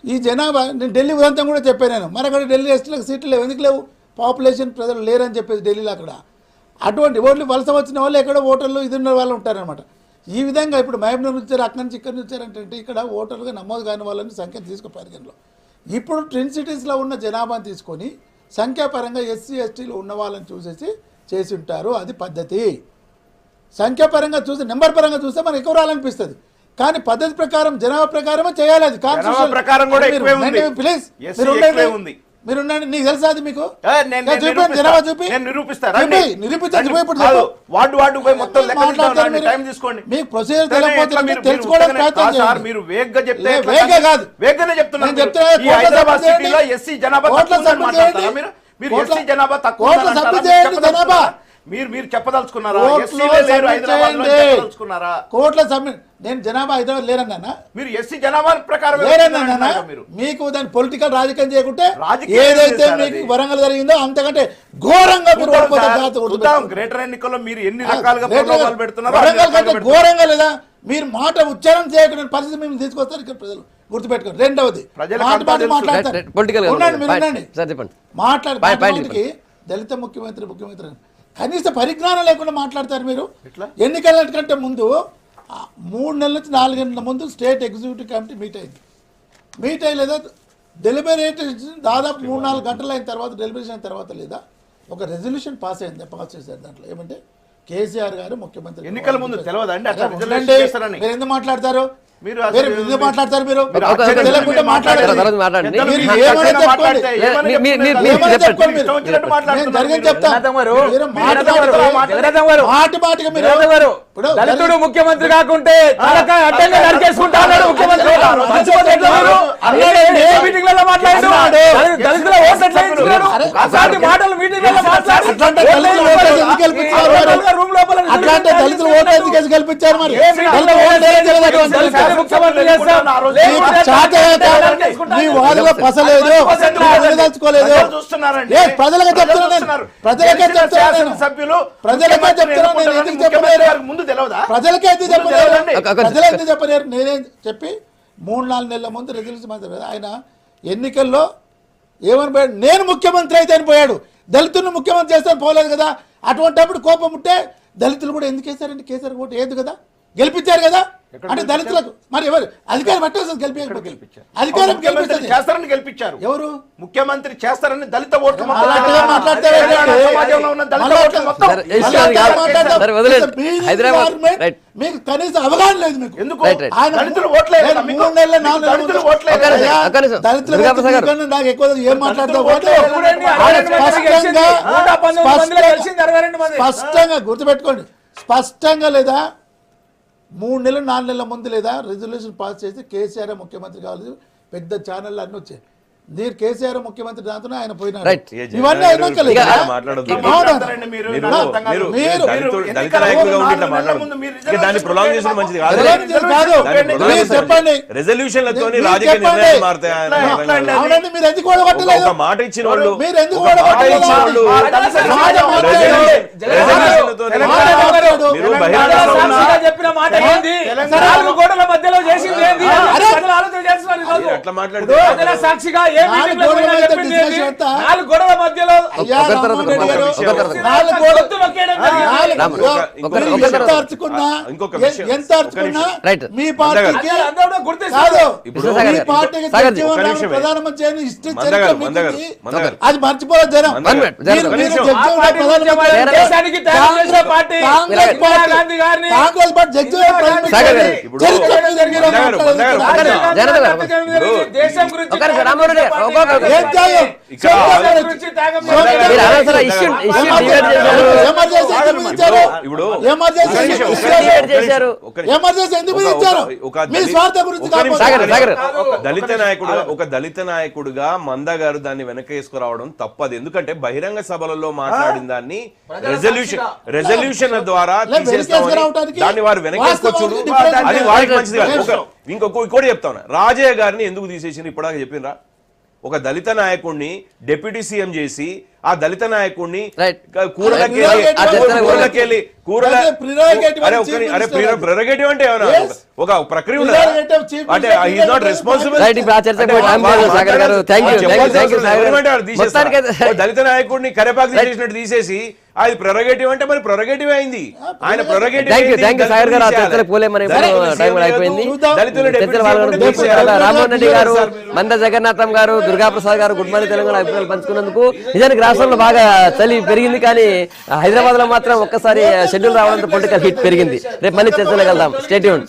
ఈ జనాభా నేను ఢిల్లీ ఉదంతం కూడా చెప్పాను నేను, మరి అక్కడ ఢిల్లీ ఎస్టీలకు సీట్లు లేవు, ఎందుకు లేవు, పాపులేషన్ ప్రజలు లేరని చెప్పేసి ఢిల్లీలో అక్కడ అటువంటి ఓట్లు వలస వచ్చిన వాళ్ళు ఎక్కడో ఓటర్లు ఇది ఉన్న వాళ్ళు ఉంటారనమాట. ఈ విధంగా ఇప్పుడు మహబూబ్నగర్ వచ్చారు, అక్కడి నుంచి ఇక్కడ నుంచి వచ్చారంటే ఇక్కడ ఓటర్లుగా నమోదు కాని వాళ్ళని సంఖ్య తీసుకో పరిగణలో. ఇప్పుడు ట్విన్ సిటీస్లో ఉన్న జనాభాని తీసుకొని సంఖ్యాపరంగా ఎస్సీ ఎస్టీలు ఉన్న వాళ్ళని చూసేసి చేసి ఉంటారు, అది పద్ధతి. సంఖ్యాపరంగా చూస్తే నెంబర్ పరంగా చూస్తే మనకు ఎక్కువ రావాలనిపిస్తుంది, కానీ పద్ధతి ప్రకారం జనాభా ప్రకారమే చేయాలి. అది జనాభా ప్రకారం కూడా ఎక్కువే ఉంది. ప్లీజ్ SC ఎక్కువే ఉంది. మీరు ఉండండి, నీకు తెలుసా అది మీకు? నేను చూపండి, జనాభా చూపి నేను నిరూపిస్తా. నిరూపించండి. వార్డు పోయి మొత్తం లెక్క టైం తీసుకోండి. మీకు ప్రొసీజర్ తెలియకపోతే తెలుసుకోవడానికి ప్రయత్నం చేయండి. మీరు వేగంగా చెప్తే వేగంగా కాదు, వేగంగానే చెప్తున్నాను. నేను చెప్తున్నా, ఈ హైదరాబాద్ సిటీలో ఎస్సీ జనాభా తక్కువ ఉందని మాట్లాడతారా మీరు? మీరు ఎస్సీ జనాభా తక్కువ ఉందని కోట్ల అంటారా? సభ్యులు చేయండి జనాభా. మీరు చెప్పదలుచుకున్నారా? కోట్ల ఎస్సీలే లేరు హైదరాబాద్ లో చేయండి. చెప్పదలుచుకున్నారా? కోట్ల సభ్యులు, నేను జనాభా హైదరాబాద్ లేరన్నా, మీరు ఎస్సీ జనాభా ప్రకారం లేరన్నా. మీకు దాని పొలిటికల్ రాజకీయం చేయకుంటే రాజకీయం ఏదైతే లేదు సార్ మీకు అది. వరంగల్ జరిగిందో అంతకంటే ఘోరంగా మీరు ఓడిపోతారు. జాగ్రత్త చూద్దాం గ్రేటర్ ఎన్నికల్లో మీరు ఎన్ని రకాలుగా గ్రేటర్ ప్రలోభాలు పెడుతున్నారో అన్ని వరంగల్ రకాలుగా కంటే ఘోరంగా లేదా? మీరు మాట ఉచ్చారణ చేయకుండా పరిస్థితి మేము తీసుకొస్తారు ఇక్కడ ప్రజలు గుర్తుపెట్టుకోండి. రెండవది ప్రజలకు మాట అంతా మాట తెలుసు. మాట్లాడతారు. Political గా ఉండండి, మీరు ఉంది. ఉండండి. సార్ చెప్పండి. మాట్లాడి దళిత ముఖ్యమంత్రి కనీస పరిజ్ఞానం లేకుండా మాట్లాడతారు మీరు. ఎట్లా? ఎన్నికల కంటే ముందు 3 నెలల నుంచి 4 గంటల ముందు స్టేట్ ఎగ్జిక్యూటివ్ కమిటీ మీట్ అయింది. మీట్ అయ్యి లేదా డెలిబరేషన్ దాదాపు 3-4 గంటలు అయిన తర్వాత డెలిబరేషన్ అయిన తర్వాత లేదా ఒక రెజల్యూషన్ పాస్ చేశారు. దాంట్లో ఏమంటే కేసీఆర్ గారు ముఖ్యమంత్రి ఎన్నికల ముందు తెలియదా అండి అట్లా అరే resolution ఉండండి. చేస్తారని? మీరు ఎందుకు మాట్లాడతారు? మీరు మీరు ఎందుకు మాట్లాడతారు? మీరు మీరు ఆశ్చర్యం తెలియకుండా మాట్లాడారు. తర్వాత మాట్లాడండి. మీరు మీరు ఏమైనా ఏమైనా చెప్పుకోండి. మాట్లాడితే ఏమైనా మీరు- మీరు- చెప్పుకుంటారు. మీరు ఏమైనా చెప్పండి. చెప్పుకోండి మీరు. ఇష్టం వచ్చినట్టు నేను మాట్లాడుతున్నారు జరిగింది మీరు. చెప్తా. జగన్నాథం గారు, మీరు జగన్నాథం గారు, మాటికి మీరు జగన్నాథం గారు, ఇప్పుడు దళితుడు ముఖ్యమంత్రి కాకుంటే తలకాయ అడ్డంగా నరికేసుకుంటా అన్నాడు ముఖ్యమంత్రి. మర్చిపోతే ఎట్లా మీరు? అన్నాడు, ఏ మీటింగ్లలో మాట్లాడాడు? దళితుల ఓట్లు ఎట్లా ఇచ్చుకున్నాడు? అట్లాంటి మాటలు మీటింగ్లలో మాట్లాడి అట్లాంటి దళితులు ఓట్లు ఎందుకు గెలిపించారు మరి? రూమ్ లోపల అట్లాంటి దళితులు ఓట్లు ఎందుకు గెలిపించారు మరి? ఏ మీటింగ్ దళితులు ఓట్లు ఏం చేయలేదు అటువంటి దళితులు దళితులు. ముఖ్యమంత్రి చేస్తాం. నీకు చాతయ్యాక నీ వాదులో పసలేదు, తలుచుకోలేదు. ప్రజలు చూస్తున్నారండి. ఏ ప్రజలకే చెప్తున్నా నేను. చూస్తున్నారు. ప్రజలకే గెలిచిన చెప్తున్నా నేను. శాసనసభ్యులు ప్రజలకే ముఖ్యమంత్రిని చెప్తున్నా నేను. ఎన్నుకుంటారని ఎందుకు ముఖ్యమంత్రి చెప్పలేరు? గారికి ముందు తెలియదా? ప్రజలకే ఎందుకు చెప్పలేరు? తెలియదండి. ప్రజలు ఎందుకు చెప్పలేరు? నేనేం చెప్పి 3-4 నెలల ముందు రెజల్యూషన్ మాత్రమే ఆయన ఎన్నికల్లో ఏమని పోయాడు? నేను ముఖ్యమంత్రి అయితే అని పోయాడు. దళితులను ముఖ్యమంత్రి చేస్తాను పోలేదు కదా. అటువంటిప్పుడు కోపం ఉంటే దళితులు కూడా ఎందుకు వేశారండి? కేసీఆర్ ఓటు ఏది కదా, గెలిపించారు కదా. అంటే దళితులకు మరి ఎవరు అధికారం పట్టేస్తుంది? గెలిపించారు. అధికారం ముఖ్యమంత్రి గెలిపిస్తుంది చేస్తారని గెలిపించారు. ఎవరు? ముఖ్యమంత్రి చేస్తారని దళిత ఓట్లు మొత్తం అలాంటిగా మాట్లాడతారు. తెలంగాణ సమాజంలో ఉన్న దళిత ఓట్లు మొత్తం సరే, సరే, వదిలేండి. హైదరాబాద్ రైట్. మీకు కనీసం అవగాహన లేదు మీకు. ఎందుకు రైట్, రైట్. ఆయన దళితులు ఓట్లే నేను 3 నెలల 4 నెలల దళితులు ముందు ఓట్లే ఒక్క నిమిషం, ఒక్క నిమిషం. దళితుల దుర్గా ప్రసాద్ గారు. వ్యక్తిగతంగా నాకు ఎక్కువ ఏం మాట్లాడతావు? ఓట్లే చూడండి, ఆయన 62 మందికి గెలిచింది. 119 మందిలో గెలిచింది 62 మంది. స్పష్టంగా గుర్తుపెట్టుకోండి. స్పష్టంగా లేదా 3 నెలలు 4 నెలల ముందు లేదా రెజల్యూషన్ పాస్ చేసి కేసీఆర్ ముఖ్యమంత్రి కావాలి. పెద్ద ఛానళ్ళు అన్నీ వచ్చాయి. మీరు కేసీఆర్ ముఖ్యమంత్రి దాంతో ఆయన పోయినారు. రైట్. ఇవన్నీ అయినాక లేదా? ఇక మాట్లాడొద్దు. అవునా? మీరు మీరు మీరు- దళిత నాయకులుగా ఉంటే ఇట్లా మాట్లాడొద్దు. ఇక దాన్ని ప్రొలాంగ్ చేసిన మంచిది కాదు. రెజల్యూషన్ కాదు. మీరు చెప్పండి. రెజల్యూషన్లతోని మీరు రాజకీయ చెప్పండి. నిర్ణయాలు మారుతాయని అవునండి, మీరు ఎందుకు ఓడగొట్టలేదు? ఒక మాట ఇచ్చిన వాళ్ళు మీరు ఎందుకు ఒక మాట ఓడగొట్టలేదు? ఇచ్చిన వాళ్ళు సమాజం మాట్లాడారు. రెజల్యూషన్లతోని మీరు బహిరంగ సాక్షిగా చెప్పిన మాట ఏంది? నాలుగు గోడల మధ్యలో చేసింది ఏంది? అరే! ప్రజలు ఆలోచన చేస్తున్నారు ఈరోజు. అట్లా మాట్లాడితే ప్రజల సాక్షిగా ఏ మీటింగ్ లో పోయినా చెప్పింది ఏంది? డిస్కషన్ అంతా. నాలుగు గోడల మధ్యలో అయ్యా, ఒకరి తర్వాత రామ్మోహన్ రెడ్డి గారు, ఒకరి తర్వాత. నాలుగు గోడలు- గొంతు నొక్కేయడం జరిగింది. నాలుగు- ఒకరి- మీరు ఒకరి- ఎంత అరుచుకున్నా, ఇంకొక విషయం. ఎంత అరుచుకున్నా రైట్. మీ పార్టీకి అందరూ అందరూ కూడా కాదు. గుర్తిస్తారు. ఇప్పుడు మీ పార్టీకి సాగర్ జగన్మోహన్ ఒక్క రెడ్డి నిమిషమే. ప్రధానమంత్రి అయిన హిస్టరీ మందగారు, చరిత్ర మందగారు, మీకు ఉంది. మందగారు. అది మర్చిపోలేదు జనం. మందగారు. జగన్, మీరు నిమిషం. జగ్జీవన్ ఆ పార్టీ ప్రధానమంత్రి నుంచి దేశానికి త్యాగం చేసిన పార్టీ కాంగ్రెస్ ఇందిరా పార్టీ గాంధీ గారిని కాంగ్రెస్ పార్టీ జగ్జీవన్ ప్రధానమంత్రి సాగర్ గారు. ఇప్పుడు చరిత్ర మీద జరిగిన మందగారు, మాట్లాడలేదు. మందగారు. జగన్ గారు. దేశం గురించి ఒకరి రామ్మోహన్ రెడ్డి గారు, ఒక్కొక్క- ఏం త్యాగం? ఇక్కడ సోమవారం గురించి త్యాగం మీరు అనవసర ఇష్యూ డివైడ్ చేశారు. ఎమర్జెన్సీ ఎందుకు పిలిచారు? ఇప్పుడు ఎమర్జెన్సీ ఒక్క నిమిషం, ఎందుకు ఒక్క పిలిచారు? డివైడ్ చేశారు. ఒక్క నిమిషం. ఎమర్జెన్సీ ఎందుకు పిలిచారు? ఒక మీ దళిత- స్వార్థ గురించి ఒక్క నిమిషం, కాపాడు. సాగర్, సాగర్. ఒక దళిత నాయకుడుగా మంద గారు దాన్ని వెనకేసుకురావడం తప్పదు. ఎందుకంటే బహిరంగ సభలలో మాట్లాడిన దాన్ని రెజల్యూషన్ ద్వారా తీసేస్తామని వెనకేసుకురావడానికి దాన్ని వారు వెనకేసుకొచ్చుడు వాస్తవానికి అది different. వారికి మంచిది కాదు. Yes. ఇంకోటి చెప్తాను, రాజయ్య గారిని ఎందుకు తీసేసి ఇప్పటిదాకా చెప్పినరా? ఒక దళిత నాయకుడిని డిప్యూటీ సీఎం చేసి ఆ దళిత నాయకుడిని Right. ప్రెరగేటివ్ అంటే ఏమన్నా Yes. ఒక ప్రక్రియ ఉన్నదా? Prerogative chief అంటే minister is not responsible. Right. ఇప్పుడు ఆ చర్చకు పోయి టైం లేదు సాగర్ గారు. థ్యాంక్ యూ సాగర్ గారు. మొత్తానికైతే దళిత నాయకుడిని కరేపాకు తీసేసినట్టు తీసేసి అది ప్రొరగేటివ్ అంటే మరి ప్రొరగేటివ్ అయింది. ఆయన ప్రొరగేటివ్ థ్యాంక్ యూ సాగర్ గారు. ఆ చర్చలకు పోలే మరి టైం కూడా అయిపోయింది. రామ్మోహన్ రెడ్డి గారు, మంద జగన్నాథం గారు, దుర్గాప్రసాద్ గారు గుడ్ మార్నింగ్ తెలంగాణ అభిప్రాయాలు పంచుకున్నందుకు. నిజానికి రాష్ట్రంలో బాగా చలి పెరిగింది, కానీ హైదరాబాద్ లో మాత్రం ఒక్కసారి షెడ్యూల్ రావడంతో పొలిటికల్ హీట్ పెరిగింది. రేపు మళ్ళీ చర్చలకు వెళ్దాం. Stay tuned.